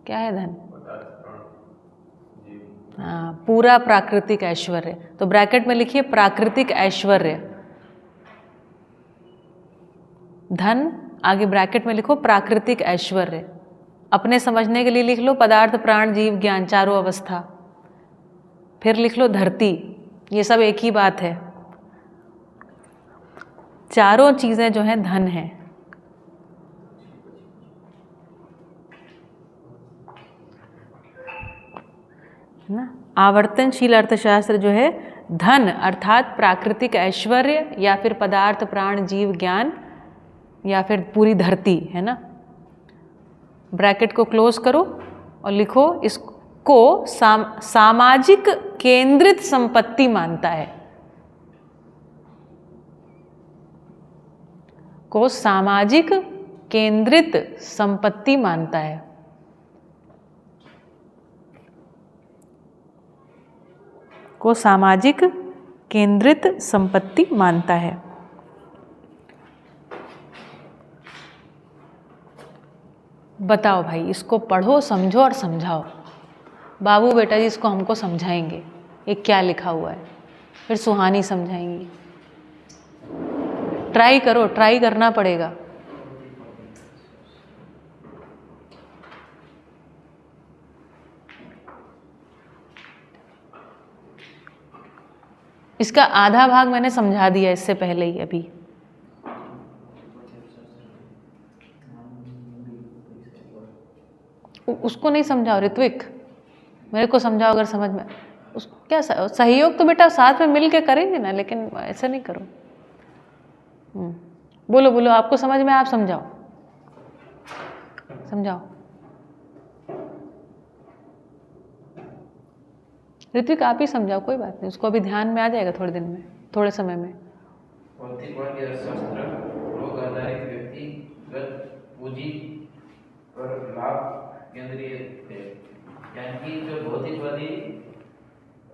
A: क्या है धन? हाँ, पूरा प्राकृतिक ऐश्वर्य। तो ब्रैकेट में लिखिए प्राकृतिक ऐश्वर्य, धन, आगे ब्रैकेट में लिखो प्राकृतिक ऐश्वर्य। अपने समझने के लिए लिख लो पदार्थ, प्राण, जीव, ज्ञान, चारों अवस्था। फिर लिख लो धरती, ये सब एक ही बात है। चारों चीजें जो हैं धन है। ना, आवर्तनशील अर्थशास्त्र जो है धन अर्थात प्राकृतिक ऐश्वर्य या फिर पदार्थ, प्राण, जीव, ज्ञान या फिर पूरी धरती है ना। ब्रैकेट को क्लोज करो और लिखो इसको सामाजिक केंद्रित संपत्ति मानता है, को सामाजिक केंद्रित संपत्ति मानता है। को सामाजिक केंद्रित संपत्ति मानता है। बताओ भाई, इसको पढ़ो, समझो और समझाओ। बाबू बेटा जी इसको हमको समझाएंगे ये क्या लिखा हुआ है, फिर सुहानी समझाएंगी। ट्राई करो, ट्राई करना पड़ेगा। इसका आधा भाग मैंने समझा दिया इससे पहले ही अभी। उसको नहीं समझाओ ऋत्विक, मेरे को समझाओ अगर समझ में। उस क्या सहयोग तो बेटा साथ में मिल के करेंगे ना, लेकिन ऐसा नहीं करो। बोलो बोलो, आपको समझ में, आप समझाओ, समझाओ। ऋत्विक आप ही समझाओ, कोई बात नहीं, उसको अभी ध्यान में आ जाएगा थोड़े दिन में, थोड़े समय में।
B: भौतिकवादी अर्थशास्त्र रोग आधारित व्यक्तिगत पूंजी पर लाभ केंद्रित है। यानी कि जो भौतिकवादी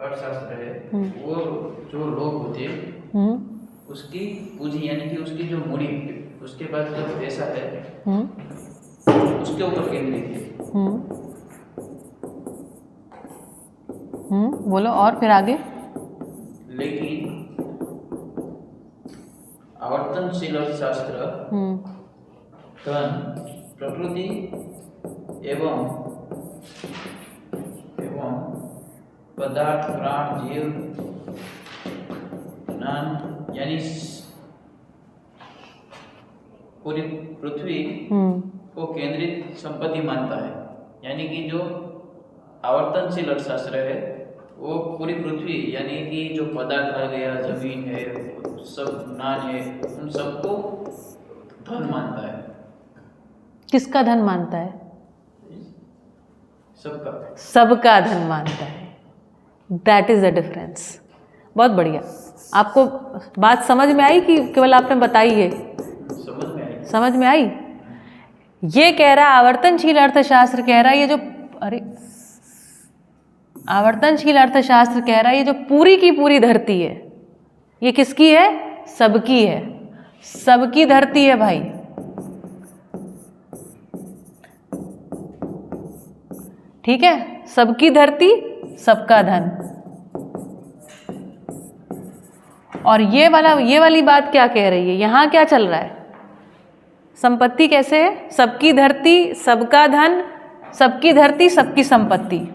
B: अर्थशास्त्र है वो जो लोग होते हैं उसकी पूंजी यानी कि उसकी जो मूड़ी, उसके पास जो पैसा है उसके ऊपर केंद्रित है।
A: बोलो और फिर आगे।
B: लेकिन आवर्तनशील अर्थशास्त्र धन, प्रकृति एवं पदार्थ, प्राण, जीव, ज्ञान यानी पूरी पृथ्वी को केंद्रित संपत्ति मानता है। यानी कि जो आवर्तनशील अर्थशास्त्र है वो पूरी पृथ्वी यानी कि जो पदार्थ आ गया, जमीन है, सब ज्ञान है, उन सबको धन मानता है।
A: किसका धन मानता है?
B: सबका,
A: सबका धन मानता है। That is the difference. बहुत बढ़िया। आपको बात समझ में आई कि केवल आपने बताई है?
B: समझ में आई।
A: समझ में आई। ये कह रहा आवर्तनशील अर्थशास्त्र कह रहा है ये जो, अरे आवर्तनशील अर्थशास्त्र कह रहा है ये जो पूरी की पूरी धरती है ये किसकी है? सबकी है। सबकी धरती है भाई। ठीक है, सबकी धरती, सबका धन। और ये वाली बात क्या कह रही है? यहां क्या चल रहा है? संपत्ति कैसे है? सबकी धरती, सबका धन, सबकी धरती, सबकी संपत्ति।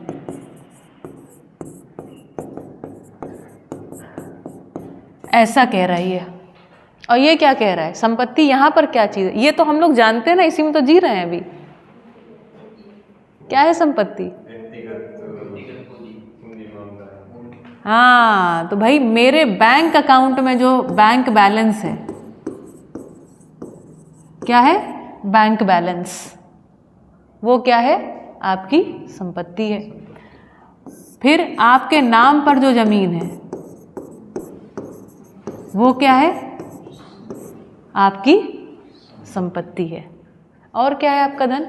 A: ऐसा कह रहा है ये। और ये क्या कह रहा है? संपत्ति यहां पर क्या चीज है? ये तो हम लोग जानते हैं ना, इसी में तो जी रहे हैं अभी। क्या है संपत्ति? हाँ, तो भाई मेरे बैंक अकाउंट में जो बैंक बैलेंस है, क्या है? Bank balance. वो क्या है? आपकी संपत्ति है। फिर आपके नाम पर जो जमीन है वो क्या है? आपकी संपत्ति है। और क्या है आपका धन?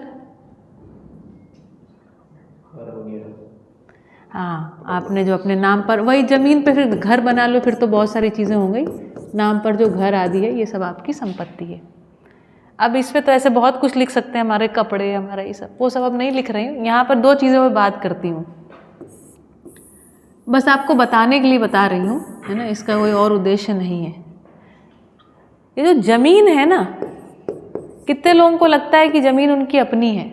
A: हाँ, आपने जो अपने नाम पर, वही जमीन पे फिर घर बना लो, फिर तो बहुत सारी चीज़ें हो गई। नाम पर जो घर आदि है ये सब आपकी संपत्ति है। अब इस पे तो ऐसे बहुत कुछ लिख सकते हैं, हमारे कपड़े, हमारा ये सब, वो सब अब नहीं लिख रही हूँ। यहाँ पर 2 चीज़ों पे बात करती हूँ, बस आपको बताने के लिए बता रही हूँ, है ना, इसका कोई और उद्देश्य नहीं है। ये जो ज़मीन है ना, कितने लोगों को लगता है कि ज़मीन उनकी अपनी है?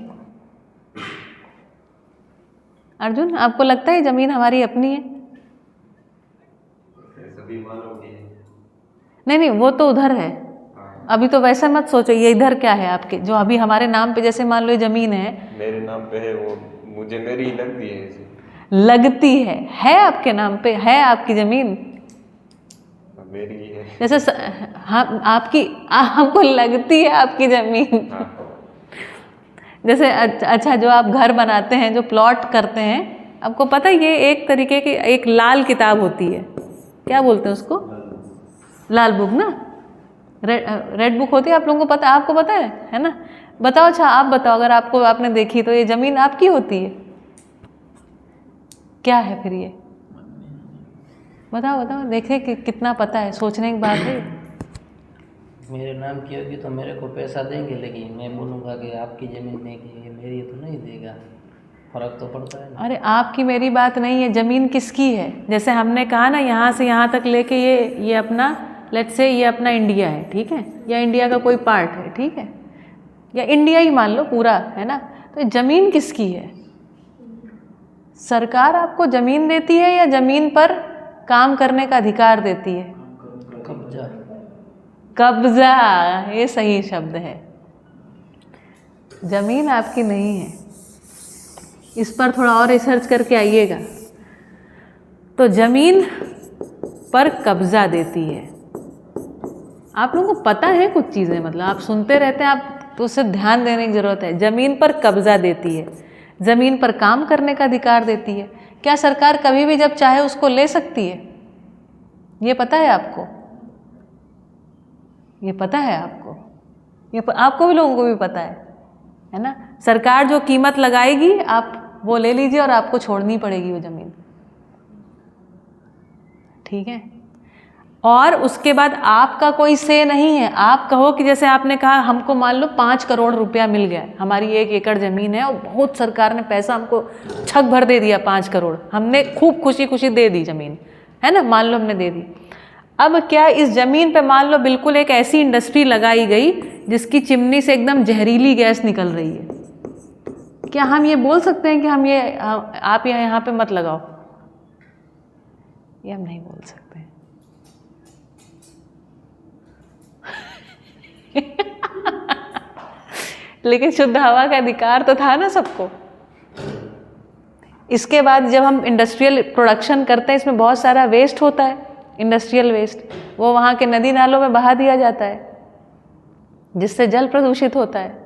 A: अर्जुन, आपको लगता है ज़मीन हमारी अपनी है?
C: सभी मानो कि
A: नहीं, वो तो उधर है। अभी तो वैसे मत सोचो, ये इधर क्या है आपके, जो अभी हमारे नाम पे जैसे मान लो ये ज़मीन है,
C: मेरे नाम पे है, वो मुझे मेरी ही लगती है ऐसे।
A: लगती है आपके नाम पे, है आपकी ज़मीन
C: मेरी ही है।
A: जैसे हाँ, आपकी हमको लगती है आपकी ज़मीन।
C: हाँ।
A: जैसे अच्छा, जो आप घर बनाते हैं, जो प्लॉट करते हैं, आपको पता है ये एक तरीके की एक लाल किताब होती है, क्या बोलते हैं उसको? लाल बुक ना, रेड बुक होती है, आप लोगों को पता, आपको पता है ना? बताओ, अच्छा आप बताओ, अगर आपने देखी तो ये ज़मीन आपकी होती है? क्या है फिर ये? बताओ देखें कि कितना पता है, सोचने की बात है।
E: मेरे नाम की होगी तो मेरे को पैसा देंगे, लेकिन मैं बोलूँगा कि आपकी ज़मीन देंगे, ये मेरी तो नहीं देगा, फर्क तो पड़ता है ना।
A: अरे आपकी मेरी बात नहीं है, ज़मीन किसकी है? जैसे हमने कहा ना, यहाँ से यहाँ तक लेके ये अपना, लेट्स से ये अपना इंडिया है, ठीक है, या इंडिया का कोई पार्ट है, ठीक है, या इंडिया ही मान लो पूरा, है ना, तो ज़मीन किसकी है? सरकार आपको ज़मीन देती है या ज़मीन पर काम करने का अधिकार देती है?
E: कब्जा।
A: कब्जा, ये सही शब्द है। ज़मीन आपकी नहीं है, इस पर थोड़ा और रिसर्च करके आइएगा। तो ज़मीन पर कब्जा देती है। आप लोगों को पता है कुछ चीज़ें, मतलब आप सुनते रहते हैं, आप तो उससे ध्यान देने की ज़रूरत है। ज़मीन पर कब्जा देती है, ज़मीन पर काम करने का अधिकार देती है। क्या सरकार कभी भी जब चाहे उसको ले सकती है? ये पता है आपको? ये पता है आपको? आपको भी, लोगों को भी पता है ना? सरकार जो कीमत लगाएगी आप वो ले लीजिए और आपको छोड़नी पड़ेगी वो ज़मीन, ठीक है? और उसके बाद आपका कोई से नहीं है। आप कहो कि जैसे आपने कहा, हमको मान लो 5 करोड़ रुपया मिल गया, हमारी 1 एकड़ ज़मीन है और बहुत सरकार ने पैसा हमको छक भर दे दिया, 5 करोड़, हमने खूब खुशी खुशी दे दी ज़मीन, है ना, मान लो हमने दे दी। अब क्या इस ज़मीन पे मान लो बिल्कुल एक ऐसी इंडस्ट्री लगाई गई जिसकी चिमनी से एकदम जहरीली गैस निकल रही है, क्या हम ये बोल सकते हैं कि आप यहाँ पे मत लगाओ? ये हम नहीं बोल सकते। लेकिन शुद्ध हवा का अधिकार तो था ना सबको। इसके बाद जब हम इंडस्ट्रियल प्रोडक्शन करते हैं, इसमें बहुत सारा वेस्ट होता है, इंडस्ट्रियल वेस्ट, वो वहाँ के नदी नालों में बहा दिया जाता है, जिससे जल प्रदूषित होता है।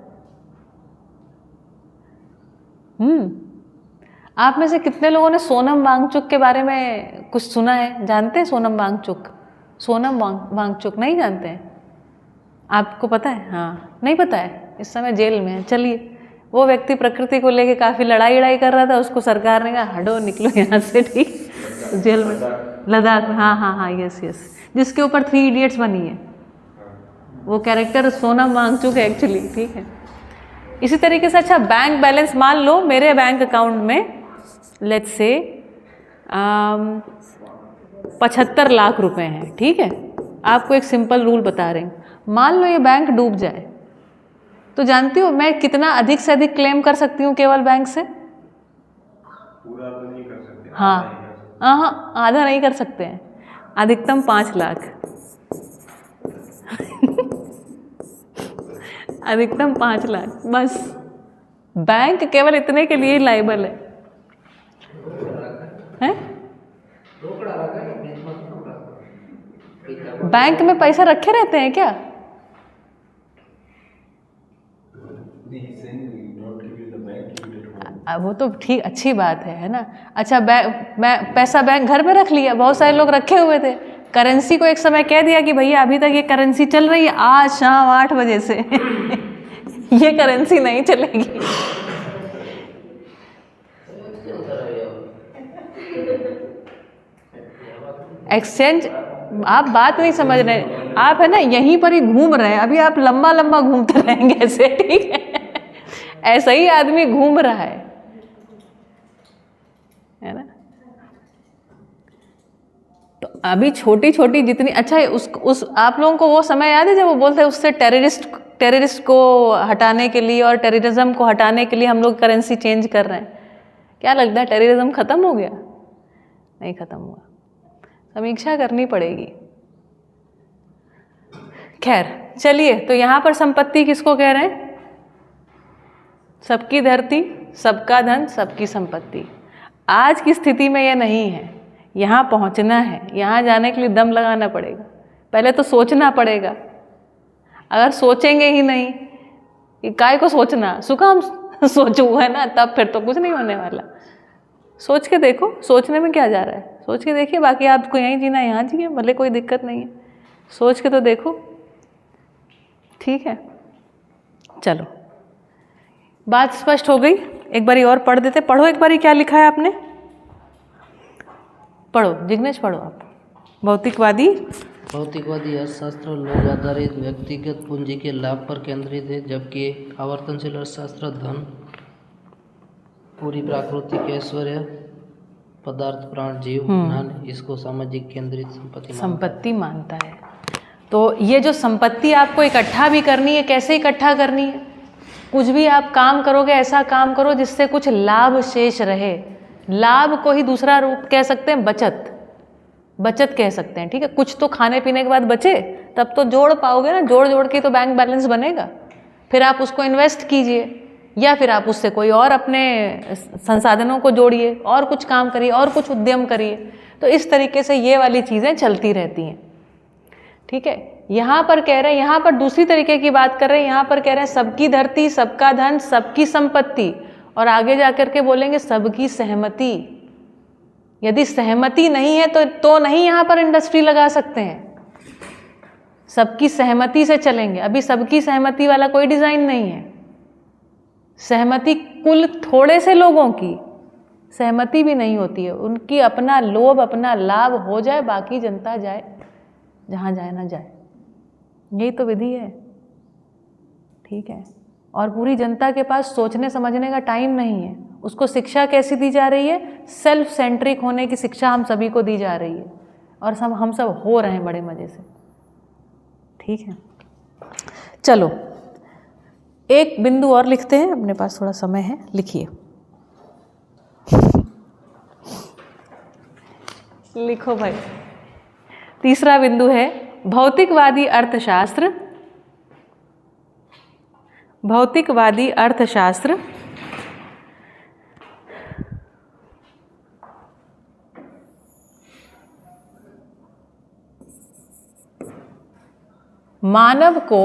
A: आप में से कितने लोगों ने सोनम वांगचुक के बारे में कुछ सुना है? जानते हैं सोनम वांगचुक? सोनम वांगचुक नहीं जानते हैं? आपको पता है? हाँ, नहीं पता है, इस समय जेल में है। चलिए, वो व्यक्ति प्रकृति को लेके काफ़ी लड़ाई कर रहा था, उसको सरकार ने कहा हटो, निकलो यहाँ से, ठीक, जेल में, लद्दाख में, हाँ, यस, जिसके ऊपर 3 इडियट्स बनी है, वो कैरेक्टर सोनम वांगचुक है एक्चुअली, ठीक है। इसी तरीके से अच्छा, बैंक बैलेंस मान लो मेरे बैंक अकाउंट में लेट्स से 75 लाख रुपए हैं, ठीक है। आपको एक सिंपल रूल बता रही हूँ, मान लो ये बैंक डूब जाए, तो जानती हो मैं कितना अधिक से अधिक क्लेम कर सकती हूँ केवल बैंक से?
C: पूरा तो नहीं कर सकते।
A: हाँ, आधा नहीं कर सकते हैं, अधिकतम 5 लाख अधिकतम 5 लाख, बस। बैंक केवल इतने के लिए लायबल है, हैं? बैंक में पैसा रखे रहते हैं क्या? वो तो ठीक, अच्छी बात है ना। अच्छा, पैसा बैंक घर में रख लिया, बहुत सारे लोग रखे हुए थे। करेंसी को एक समय कह दिया कि भैया अभी तक ये करेंसी चल रही है, आज शाम 8 बजे से ये करेंसी नहीं चलेगी। एक्सचेंज, आप बात नहीं समझ रहे। आप है ना यहीं पर ही घूम रहे हैं, अभी आप लंबा लंबा घूमते रहेंगे ऐसे, ठीक है। ऐसा ही आदमी घूम रहा है ना। तो अभी छोटी छोटी जितनी, अच्छा उस आप लोगों को वो समय याद है जब वो बोलते हैं उससे टेररिस्ट को हटाने के लिए और टेररिज्म को हटाने के लिए हम लोग करेंसी चेंज कर रहे हैं। क्या लगता है टेररिज्म खत्म हो गया? नहीं खत्म हुआ, समीक्षा करनी पड़ेगी। खैर चलिए, तो यहाँ पर संपत्ति किसको कह रहे हैं? सबकी धरती, सबका धन, सबकी संपत्ति। आज की स्थिति में यह नहीं है, यहाँ पहुँचना है, यहाँ जाने के लिए दम लगाना पड़ेगा, पहले तो सोचना पड़ेगा। अगर सोचेंगे ही नहीं, काय को सोचना, सुकाम सोचू है ना, तब फिर तो कुछ नहीं होने वाला। सोच के देखो, सोचने में क्या जा रहा है, सोच के देखिए। बाकी आपको यहीं जीना यहाँ जिए, भले कोई दिक्कत नहीं है, सोच के तो देखो, ठीक है। चलो, बात स्पष्ट हो गई। एक बारी और पढ़ देते, पढ़ो एक बारी क्या लिखा है आपने, पढ़ो जिग्नेश, पढ़ो आप। भौतिकवादी
E: अर्थशास्त्र लोग आधारित व्यक्तिगत पूंजी के लाभ पर केंद्रित है, जबकि आवर्तनशील अर्थशास्त्र धन, पूरी प्राकृतिक ऐश्वर्य, पदार्थ, प्राण, जीव, ज्ञान, इसको सामाजिक केंद्रित संपत्ति
A: मानता है। तो ये जो संपत्ति आपको इकट्ठा भी करनी है, कैसे इकट्ठा करनी है? कुछ भी आप काम करोगे, ऐसा काम करो जिससे कुछ लाभ शेष रहे। लाभ को ही दूसरा रूप कह सकते हैं बचत कह सकते हैं, ठीक है। कुछ तो खाने पीने के बाद बचे, तब तो जोड़ पाओगे ना, जोड़ के तो बैंक बैलेंस बनेगा। फिर आप उसको इन्वेस्ट कीजिए, या फिर आप उससे कोई और अपने संसाधनों को जोड़िए, और कुछ काम करिए, और कुछ उद्यम करिए। तो इस तरीके से ये वाली चीज़ें चलती रहती हैं, ठीक है। यहाँ पर कह रहे हैं, यहाँ पर दूसरी तरीके की बात कर रहे हैं। यहाँ पर कह रहे हैं सबकी धरती, सबका धन, सबकी संपत्ति, और आगे जाकर के बोलेंगे सबकी सहमति। यदि सहमति नहीं है तो नहीं यहाँ पर इंडस्ट्री लगा सकते हैं। सबकी सहमति से चलेंगे। अभी सबकी सहमति वाला कोई डिज़ाइन नहीं है। सहमति कुल थोड़े से लोगों की सहमति भी नहीं होती है, उनकी अपना लोभ, अपना लाभ हो जाए, बाकी जनता जाए जहाँ जाए ना जाए। यही तो विधि है, ठीक है। और पूरी जनता के पास सोचने समझने का टाइम नहीं है। उसको शिक्षा कैसी दी जा रही है? सेल्फ सेंट्रिक होने की शिक्षा हम सभी को दी जा रही है, और हम सब हो रहे हैं बड़े मज़े से, ठीक है। चलो एक बिंदु और लिखते हैं, अपने पास थोड़ा समय है, लिखिए। लिखो भाई। तीसरा बिंदु है भौतिकवादी अर्थशास्त्र। भौतिकवादी अर्थशास्त्र मानव को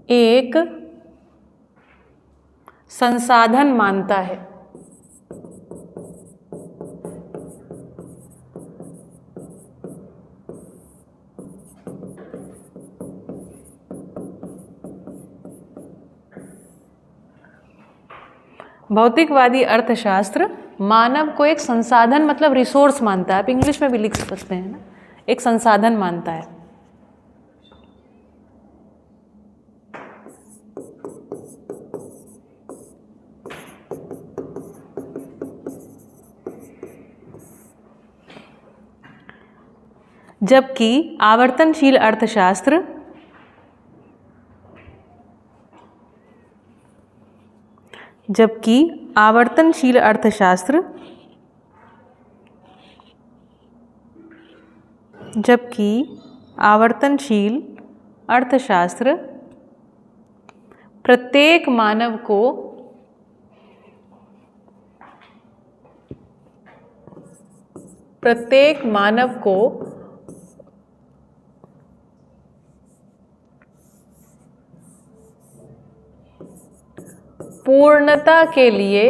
A: एक संसाधन मानता है। भौतिकवादी अर्थशास्त्र मानव को एक संसाधन मतलब रिसोर्स मानता है। आप इंग्लिश में भी लिख सकते हैं ना, एक संसाधन मानता है। जबकि आवर्तनशील अर्थशास्त्र प्रत्येक मानव को पूर्णता के लिए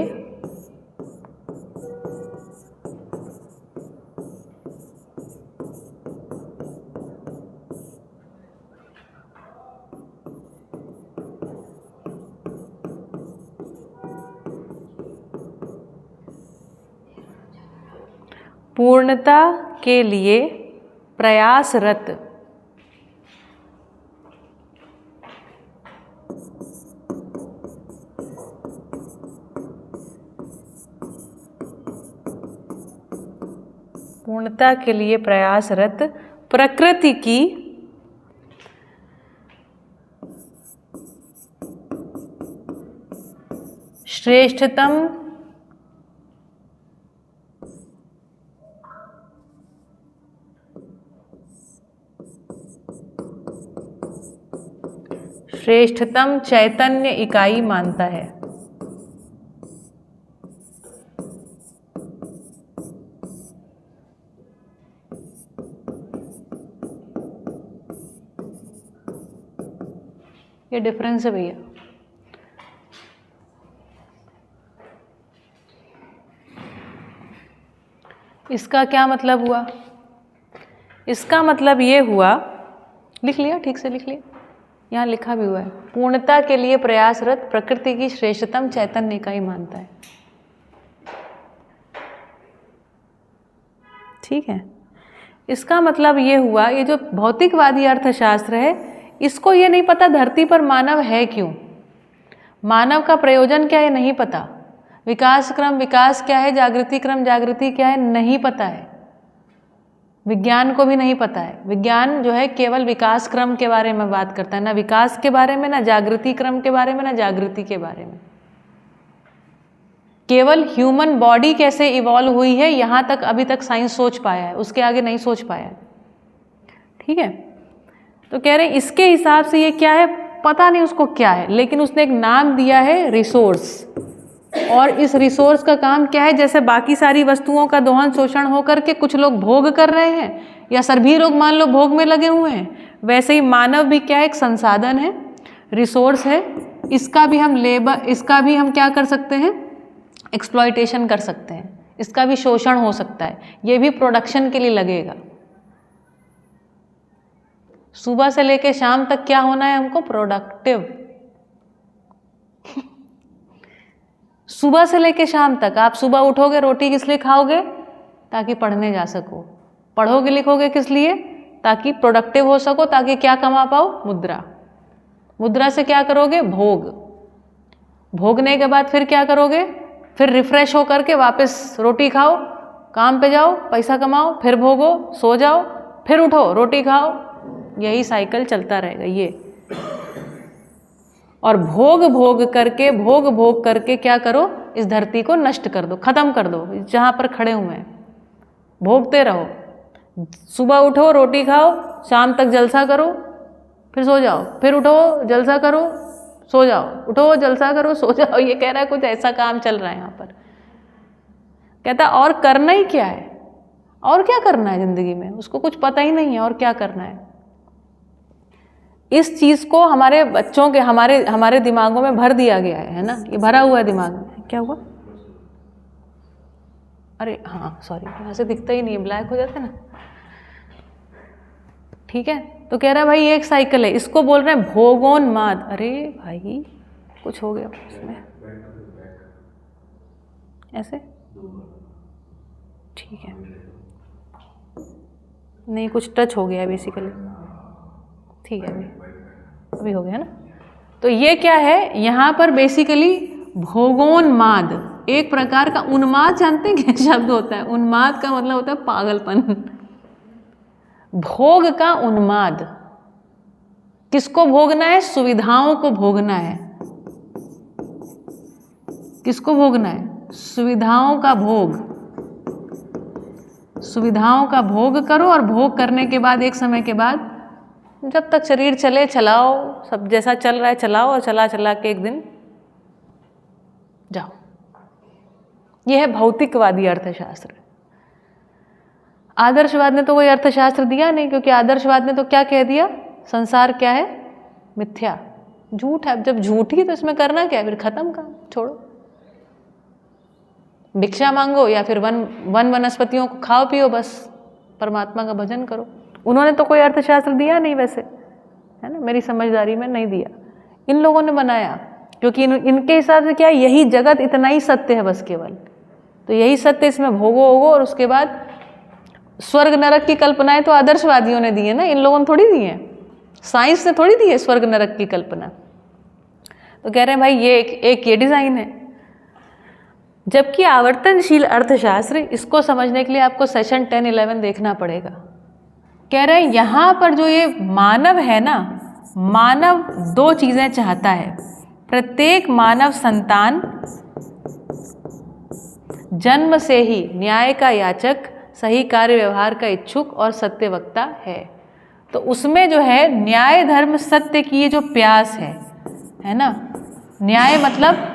A: पूर्णता के लिए प्रयासरत पूर्णता के लिए प्रयासरत प्रकृति की श्रेष्ठतम चैतन्य इकाई मानता है। ये डिफरेंस है भैया। इसका क्या मतलब हुआ? इसका मतलब ये हुआ, लिख लिया, ठीक से लिख लिया, यहाँ लिखा भी हुआ है, पूर्णता के लिए प्रयासरत प्रकृति की श्रेष्ठतम चैतन्य इकाई मानता है। ठीक है, इसका मतलब ये हुआ, ये जो भौतिकवादी अर्थशास्त्र है, इसको ये नहीं पता धरती पर मानव है क्यों, मानव का प्रयोजन क्या है नहीं पता, विकास क्रम विकास क्या है, जागृति क्रम जागृति क्या है नहीं पता है, विज्ञान को भी नहीं पता है। विज्ञान जो है केवल विकास क्रम के बारे में बात करता है, ना विकास के बारे में, ना जागृति क्रम के बारे में, ना जागृति के बारे में। केवल ह्यूमन बॉडी कैसे इवॉल्व हुई है यहाँ तक अभी तक साइंस सोच पाया है, उसके आगे नहीं सोच पाया है। ठीक है, तो कह रहे हैं इसके हिसाब से ये क्या है पता नहीं उसको क्या है, लेकिन उसने एक नाम दिया है रिसोर्स, और इस रिसोर्स का काम क्या है, जैसे बाकी सारी वस्तुओं का दोहन शोषण होकर के कुछ लोग भोग कर रहे हैं या सभी लोग मान लो भोग में लगे हुए हैं, वैसे ही मानव भी क्या है, एक संसाधन है, रिसोर्स है। इसका भी हम लेबर, इसका भी हम क्या कर सकते हैं, एक्सप्लॉयटेशन कर सकते हैं, इसका भी शोषण हो सकता है, ये भी प्रोडक्शन के लिए लगेगा। सुबह से लेकर शाम तक क्या होना है हमको, प्रोडक्टिव। सुबह से लेकर शाम तक आप सुबह उठोगे, रोटी किस लिए खाओगे, ताकि पढ़ने जा सको, पढ़ोगे लिखोगे किस लिए, ताकि प्रोडक्टिव हो सको, ताकि क्या कमा पाओ, मुद्रा। मुद्रा से क्या करोगे, भोग। भोगने के बाद फिर क्या करोगे, फिर रिफ्रेश हो करके वापस रोटी खाओ, काम पे जाओ, पैसा कमाओ, फिर भोगो, सो जाओ, फिर उठो, रोटी खाओ, यही साइकिल चलता रहेगा ये। और भोग भोग करके क्या करो, इस धरती को नष्ट कर दो, खत्म कर दो, जहाँ पर खड़े हुए हैं भोगते रहो। सुबह उठो, रोटी खाओ, शाम तक जलसा करो, फिर सो जाओ, फिर उठो, जलसा करो, सो जाओ, उठो, जलसा करो, सो जाओ। ये कह रहा है कुछ ऐसा काम चल रहा है यहाँ पर। कहता और करना ही क्या है, और क्या करना है जिंदगी में, उसको कुछ पता ही नहीं है और क्या करना है। इस चीज़ को हमारे बच्चों के हमारे दिमागों में भर दिया गया है ना, ये भरा हुआ है दिमाग में। क्या हुआ, अरे हाँ सॉरी, यहाँ से दिखता ही नहीं है, ब्लैक हो जाता है ना। ठीक है, तो कह रहा है भाई ये एक साइकिल है, इसको बोल रहे हैं भोगोन्माद। अरे भाई कुछ हो गया इसमें, ऐसे ठीक है, नहीं कुछ टच हो गया है बेसिकली। ठीक है, अभी हो गया ना। तो ये क्या है, यहाँ पर बेसिकली भोगोन्माद, एक प्रकार का उन्माद, जानते हैं क्या शब्द होता है, उन्माद का मतलब होता है पागलपन। भोग का उन्माद, किसको भोगना है, सुविधाओं को भोगना है। किसको भोगना है, सुविधाओं का भोग। सुविधाओं का भोग करो, और भोग करने के बाद एक समय के बाद जब तक शरीर चले चलाओ, सब जैसा चल रहा है चलाओ, और चला चला के एक दिन जाओ। यह है भौतिकवादी अर्थशास्त्र। आदर्शवाद ने तो कोई अर्थशास्त्र दिया नहीं, क्योंकि आदर्शवाद ने तो क्या कह दिया, संसार क्या है, मिथ्या, झूठ है। अब जब झूठ ही तो इसमें करना क्या है, फिर खत्म काम, छोड़ो, भिक्षा मांगो या फिर वन वनस्पतियों को खाओ पियो, बस परमात्मा का भजन करो। उन्होंने तो कोई अर्थशास्त्र दिया नहीं वैसे, है ना, मेरी समझदारी में नहीं दिया, इन लोगों ने बनाया, क्योंकि इनके हिसाब से क्या, यही जगत, इतना ही सत्य है बस केवल। तो यही सत्य, इसमें भोगो होगो, और उसके बाद स्वर्ग नरक की कल्पनाएं तो आदर्शवादियों ने दी है ना, इन लोगों ने थोड़ी दी है, साइंस ने थोड़ी दी है स्वर्ग नरक की कल्पना। तो कह रहे हैं भाई ये एक ये डिज़ाइन है। जबकि आवर्तनशील अर्थशास्त्र, इसको समझने के लिए आपको सेशन 10-11 देखना पड़ेगा। कह रहे हैं यहाँ पर जो ये मानव है ना, मानव दो चीज़ें चाहता है। प्रत्येक मानव संतान जन्म से ही न्याय का याचक, सही कार्य व्यवहार का इच्छुक और सत्यवक्ता है। तो उसमें जो है न्याय धर्म सत्य की ये जो प्यास है ना, न्याय मतलब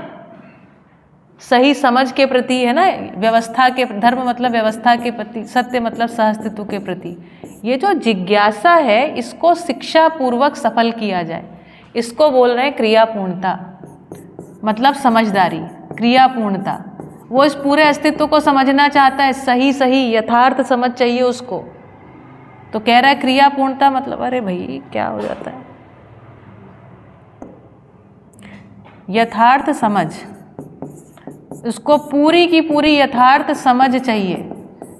A: सही समझ के प्रति, है ना, व्यवस्था के, धर्म मतलब व्यवस्था के प्रति, सत्य मतलब सहअस्तित्व के प्रति, ये जो जिज्ञासा है इसको शिक्षा पूर्वक सफल किया जाए, इसको बोल रहे हैं क्रियापूर्णता, मतलब समझदारी, क्रियापूर्णता। वो इस पूरे अस्तित्व को समझना चाहता है, सही सही यथार्थ समझ चाहिए उसको। तो कह रहा है क्रियापूर्णता मतलब, अरे भाई क्या हो जाता है, यथार्थ समझ, उसको पूरी की पूरी यथार्थ समझ चाहिए,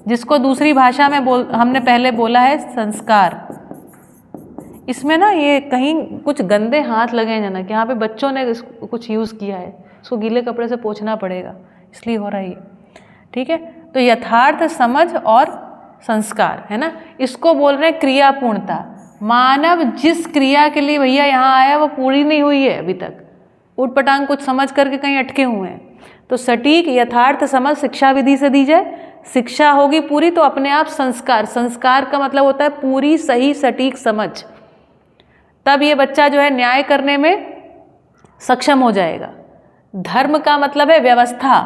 A: जिसको दूसरी भाषा में हमने पहले बोला है संस्कार। इसमें ना ये कहीं कुछ गंदे हाथ लगे हैं जना, कि यहाँ पे बच्चों ने कुछ यूज़ किया है, इसको गीले कपड़े से पोंछना पड़ेगा, इसलिए हो रहा है ये, ठीक है। तो यथार्थ समझ और संस्कार, है ना, इसको बोल रहे हैं क्रियापूर्णता। मानव जिस क्रिया के लिए भैया यहाँ आया वो पूरी नहीं हुई है अभी तक, उटपटांग कुछ समझ करके कहीं अटके हुए हैं। तो सटीक यथार्थ समझ शिक्षा विधि से दी जाए, शिक्षा होगी पूरी तो अपने आप संस्कार, संस्कार का मतलब होता है पूरी सही सटीक समझ, तब ये बच्चा जो है न्याय करने में सक्षम हो जाएगा। धर्म का मतलब है व्यवस्था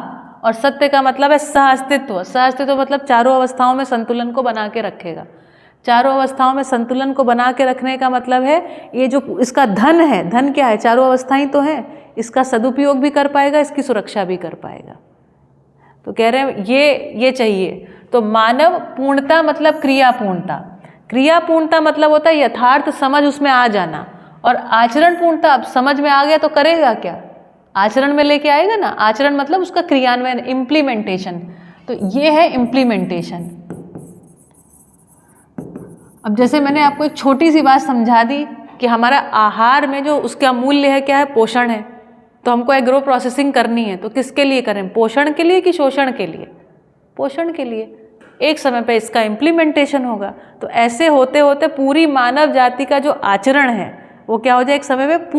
A: और सत्य का मतलब है सहअस्तित्व। सहअस्तित्व मतलब चारों अवस्थाओं में संतुलन को बना के रखेगा। चारों अवस्थाओं में संतुलन को बना के रखने का मतलब है ये जो इसका धन है, धन क्या है, चारों अवस्थाएं तो हैं, इसका सदुपयोग भी कर पाएगा, इसकी सुरक्षा भी कर पाएगा। तो कह रहे हैं ये चाहिए। तो मानव पूर्णता मतलब क्रियापूर्णता, क्रियापूर्णता मतलब होता है यथार्थ समझ उसमें आ जाना, और आचरण पूर्णता, अब समझ में आ गया तो करेगा क्या, आचरण में लेके आएगा ना। आचरण मतलब उसका क्रियान्वयन, इम्प्लीमेंटेशन। तो ये है इम्प्लीमेंटेशन। अब जैसे मैंने आपको एक छोटी सी बात समझा दी कि हमारा आहार में जो उसका मूल्य है क्या है, पोषण है। तो हमको एग्रो प्रोसेसिंग करनी है तो किसके लिए करें, पोषण के लिए कि शोषण के लिए, पोषण के लिए। एक समय पे इसका इम्प्लीमेंटेशन होगा। तो ऐसे होते होते पूरी मानव जाति का जो आचरण है वो क्या हो जाए, एक समय में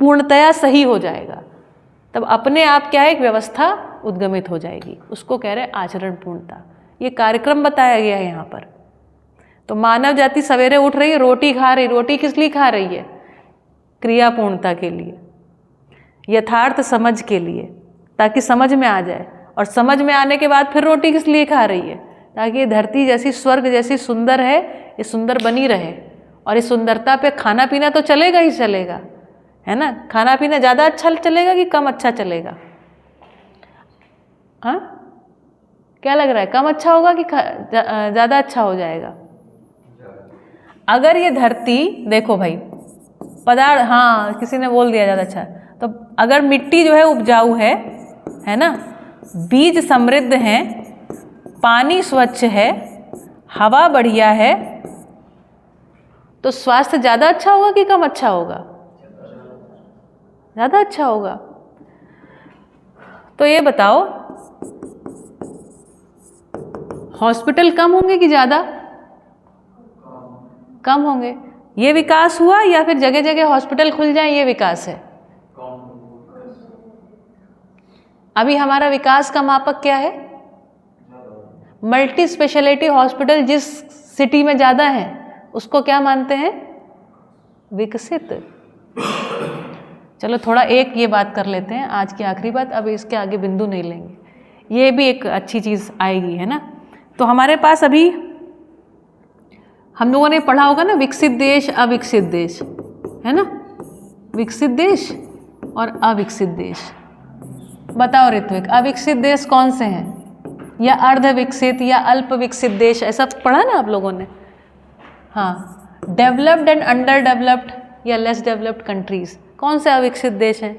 A: पूर्णतया सही हो जाएगा। तब अपने आप क्या है, एक व्यवस्था उद्गमित हो जाएगी, उसको कह रहे हैं आचरण पूर्णता। ये कार्यक्रम बताया गया है यहाँ पर। तो मानव जाति सवेरे उठ रही है, रोटी खा रही, रोटी किस लिए खा रही है, क्रियापूर्णता के लिए, यथार्थ समझ के लिए, ताकि समझ में आ जाए। और समझ में आने के बाद फिर रोटी किस लिए खा रही है, ताकि ये धरती जैसी, स्वर्ग जैसी सुंदर है, ये सुंदर बनी रहे। और इस सुंदरता पे खाना पीना तो चलेगा ही चलेगा, है ना। खाना पीना ज़्यादा अच्छा चलेगा कि कम अच्छा चलेगा, हाँ क्या लग रहा है, कम अच्छा होगा कि ज़्यादा अच्छा हो जाएगा। अगर ये धरती देखो भाई पदार्थ, हाँ किसी ने बोल दिया ज़्यादा अच्छा। तो अगर मिट्टी जो है उपजाऊ है ना, बीज समृद्ध हैं, पानी स्वच्छ है, हवा बढ़िया है, तो स्वास्थ्य ज़्यादा अच्छा होगा कि कम अच्छा होगा, ज़्यादा अच्छा होगा। तो ये बताओ हॉस्पिटल कम होंगे कि ज़्यादा, कम होंगे। ये विकास हुआ या फिर जगह जगह हॉस्पिटल खुल जाए, ये विकास है। अभी हमारा विकास का मापक क्या है, मल्टी स्पेशलिटी हॉस्पिटल जिस सिटी में ज़्यादा है उसको क्या मानते हैं, विकसित। चलो थोड़ा एक ये बात कर लेते हैं, आज की आखिरी बात, अब इसके आगे बिंदु नहीं लेंगे, ये भी एक अच्छी चीज़ आएगी, है ना। तो हमारे पास अभी हम लोगों ने पढ़ा होगा ना, विकसित देश अविकसित देश, है ना, विकसित देश और अविकसित देश। बताओ ऋत्विक, अविकसित देश कौन से हैं, या अर्ध विकसित या अल्प विकसित देश, ऐसा पढ़ा ना आप लोगों ने। हाँ, डेवलप्ड एंड अंडर डेवलप्ड या लेस डेवलप्ड कंट्रीज, कौन से अविकसित देश हैं,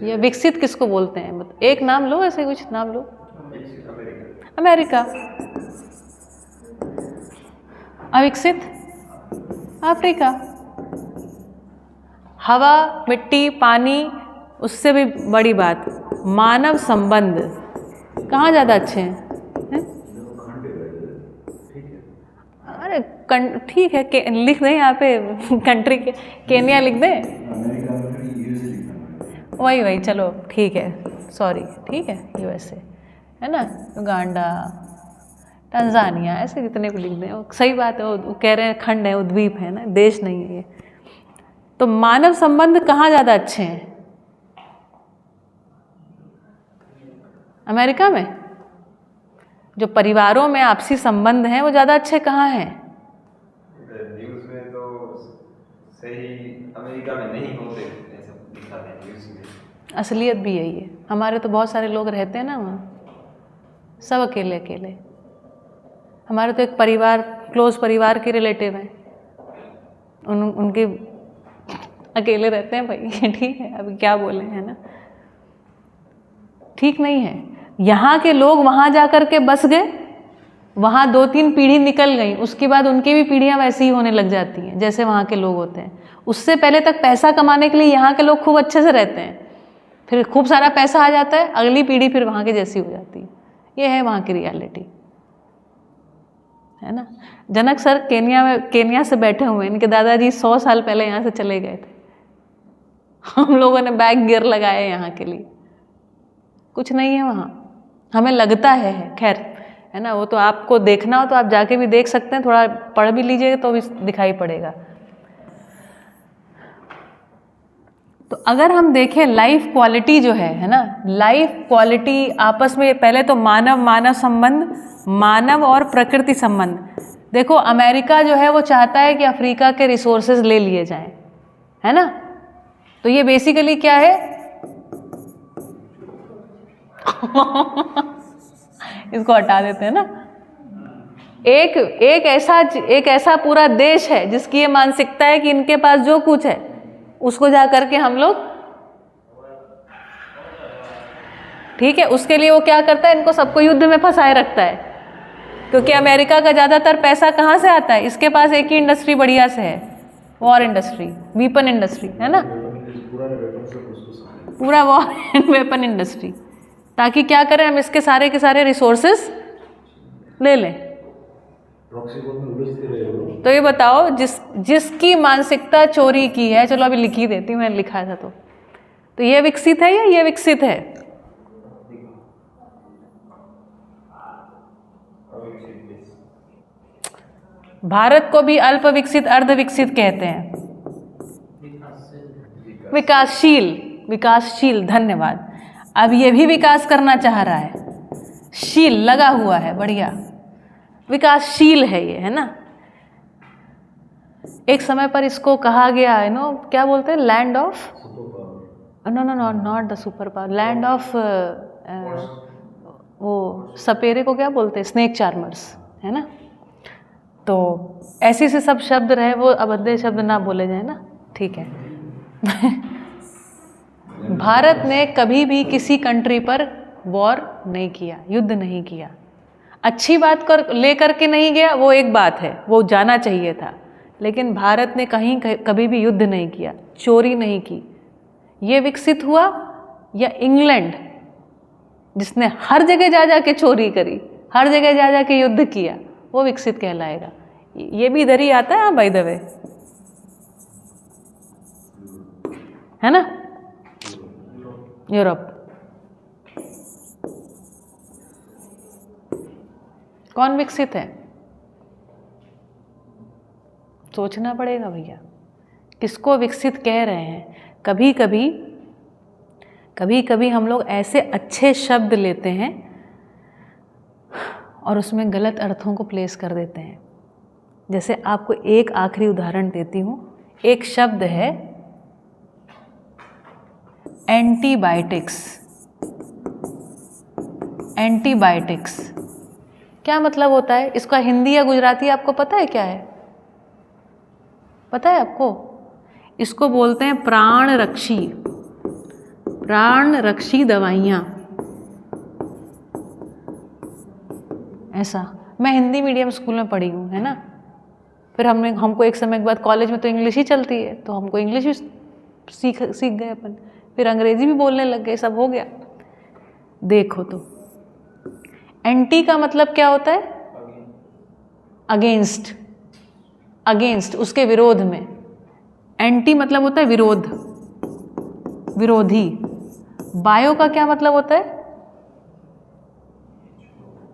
A: ये विकसित किसको बोलते हैं? एक नाम लो, ऐसे कुछ नाम लो। अमेरिका। अविकसित अफ्रीका। हवा, मिट्टी, पानी, उससे भी बड़ी बात मानव संबंध कहाँ ज़्यादा अच्छे हैं? अरे ठीक है, लिख दें यहाँ पे कंट्री के, केन्या लिख दें। वही चलो ठीक है, सॉरी, ठीक है, यूएसए है ना, उगांडा, तंजानिया, ऐसे जितने को लिख दें। वो सही बात है, वो कह रहे हैं खंड है, वो द्वीप है ना, देश नहीं है ये। तो मानव संबंध कहाँ ज़्यादा अच्छे हैं? अमेरिका में। जो परिवारों में आपसी संबंध हैं वो ज़्यादा अच्छे कहाँ हैं?
C: न्यूज़ में तो सही अमेरिका में नहीं होते, ऐसा दिखाते हैं न्यूज़ में।
A: असलियत भी यही है। हमारे तो बहुत सारे लोग रहते हैं ना वहाँ, सब अकेले अकेले। हमारे तो एक परिवार, क्लोज परिवार के रिलेटिव हैं, उनके अकेले रहते हैं भाई। ठीक है, अभी क्या बोले, है ना, ठीक नहीं है। यहाँ के लोग वहाँ जा कर के बस गए, वहाँ 2-3 पीढ़ी निकल गई, उसके बाद उनकी भी पीढ़ियाँ वैसी ही होने लग जाती हैं जैसे वहाँ के लोग होते हैं। उससे पहले तक पैसा कमाने के लिए यहाँ के लोग खूब अच्छे से रहते हैं, फिर खूब सारा पैसा आ जाता है, अगली पीढ़ी फिर वहाँ के जैसी हो जाती है। ये है वहाँ की रियलिटी, है ना। जनक सर केन्या से बैठे हुए हैं, इनके दादाजी 100 साल पहले यहाँ से चले गए थे। हम लोगों ने बैग गियर लगाए यहाँ के लिए, कुछ नहीं है वहाँ, हमें लगता है, खैर, है ना। वो तो आपको देखना हो तो आप जाके भी देख सकते हैं, थोड़ा पढ़ भी लीजिएगा तो भी दिखाई पड़ेगा। तो अगर हम देखें लाइफ क्वालिटी जो है ना, लाइफ क्वालिटी आपस में, पहले तो मानव संबंध, मानव और प्रकृति संबंध। देखो अमेरिका जो है वो चाहता है कि अफ्रीका के रिसोर्सेज ले लिए जाएं, है ना। तो ये बेसिकली क्या है? इसको हटा देते हैं ना। एक ऐसा पूरा देश है जिसकी ये मानसिकता है कि इनके पास जो कुछ है उसको जा करके हम लोग, ठीक है, उसके लिए वो क्या करता है, इनको सबको युद्ध में फंसाए रखता है। क्योंकि अमेरिका का ज़्यादातर पैसा कहाँ से आता है? इसके पास एक ही इंडस्ट्री बढ़िया से है, वॉर इंडस्ट्री, वीपन इंडस्ट्री, है ना, पूरा वॉर एंड वेपन इंडस्ट्री। ताकि क्या करें, हम इसके सारे के सारे रिसोर्सेस ले लें। तो ये बताओ, जिसकी मानसिकता चोरी की है, चलो अभी लिख ही देती हूँ, मैंने लिखा था तो ये विकसित है या ये विकसित है? भारत को भी अल्प विकसित, अर्ध विकसित कहते हैं। विकासशील, धन्यवाद। अब ये भी विकास करना चाह रहा है, शील लगा हुआ है, बढ़िया, विकासशील है ये, है ना। एक समय पर इसको कहा गया है, नो, क्या बोलते हैं, land of, no, not the super power, land of, वो सपेरे को क्या बोलते हैं, स्नेक चार्मर्स, है ना। तो ऐसे से सब शब्द रहे, वो अभद्र शब्द ना बोले जाए ना, ठीक है। भारत ने कभी भी किसी कंट्री पर वॉर नहीं किया, युद्ध नहीं किया। अच्छी बात लेकर के नहीं गया, वो एक बात है, वो जाना चाहिए था, लेकिन भारत ने कभी भी युद्ध नहीं किया, चोरी नहीं की। ये विकसित हुआ या इंग्लैंड, जिसने हर जगह जा के चोरी करी, हर जगह जा के युद्ध किया, वो विकसित कहलाएगा। ये भी इधर ही आता है, बाय द वे, है ना, यूरोप। कौन विकसित है? सोचना पड़ेगा भैया, किसको विकसित कह रहे हैं। कभी कभी हम लोग ऐसे अच्छे शब्द लेते हैं और उसमें गलत अर्थों को प्लेस कर देते हैं। जैसे आपको एक आखिरी उदाहरण देती हूँ, एक शब्द है एंटीबायोटिक्स। एंटीबायोटिक्स क्या मतलब होता है? इसका हिंदी या गुजराती आपको पता है क्या है? पता है आपको? इसको बोलते हैं प्राण रक्षी। प्राण रक्षी दवाइयाँ, ऐसा। मैं हिंदी मीडियम स्कूल में पढ़ी हूँ, है ना। फिर हमको एक समय के बाद कॉलेज में तो इंग्लिश ही चलती है, तो हमको इंग्लिश भी सीख गए अपन, फिर अंग्रेजी भी बोलने लग गए, सब हो गया। देखो तो एंटी का मतलब क्या होता है? अगेंस्ट, अगेंस्ट, उसके विरोध में। एंटी मतलब होता है विरोध, विरोधी। बायो का क्या मतलब होता है?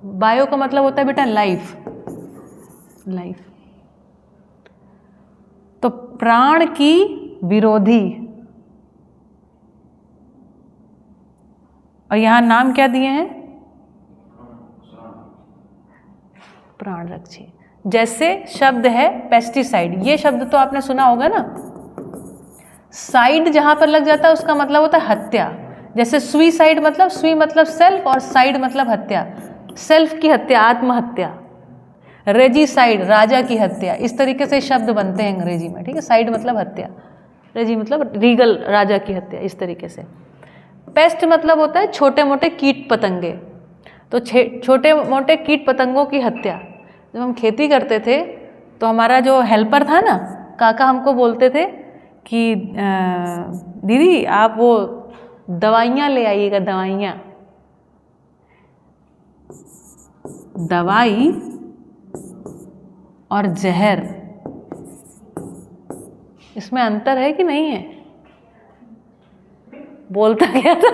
A: बायो का मतलब होता है बेटा लाइफ, लाइफ। तो प्राण की विरोधी, और यहां नाम क्या दिए हैं? प्राण रक्षी। जैसे शब्द है पेस्टिसाइड, ये शब्द तो आपने सुना होगा ना। साइड जहां पर लग जाता है उसका मतलब होता है हत्या। जैसे सुइसाइड मतलब, सुई मतलब सेल्फ और साइड मतलब हत्या, सेल्फ की हत्या, आत्महत्या। रेजिसाइड, राजा की हत्या। इस तरीके से शब्द बनते हैं अंग्रेजी में, ठीक है। साइड मतलब हत्या, रेजी मतलब रीगल, राजा की हत्या, इस तरीके से। पेस्ट मतलब होता है छोटे मोटे कीट पतंगे, तो छोटे मोटे कीट पतंगों की हत्या। जब हम खेती करते थे तो हमारा जो हेल्पर था ना, काका, हमको बोलते थे कि दीदी आप वो दवाइयाँ ले आइएगा, दवाइयाँ। दवाई और जहर, इसमें अंतर है कि नहीं है? बोलता क्या था?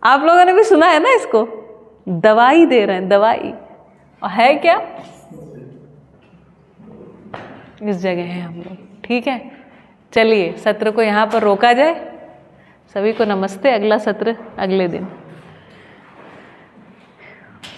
A: आप लोगों ने भी सुना है ना इसको, दवाई दे रहे हैं, दवाई। और है क्या? इस जगह है हम लोग, ठीक है। चलिए सत्र को यहाँ पर रोका जाए। सभी को नमस्ते, अगला सत्र अगले दिन।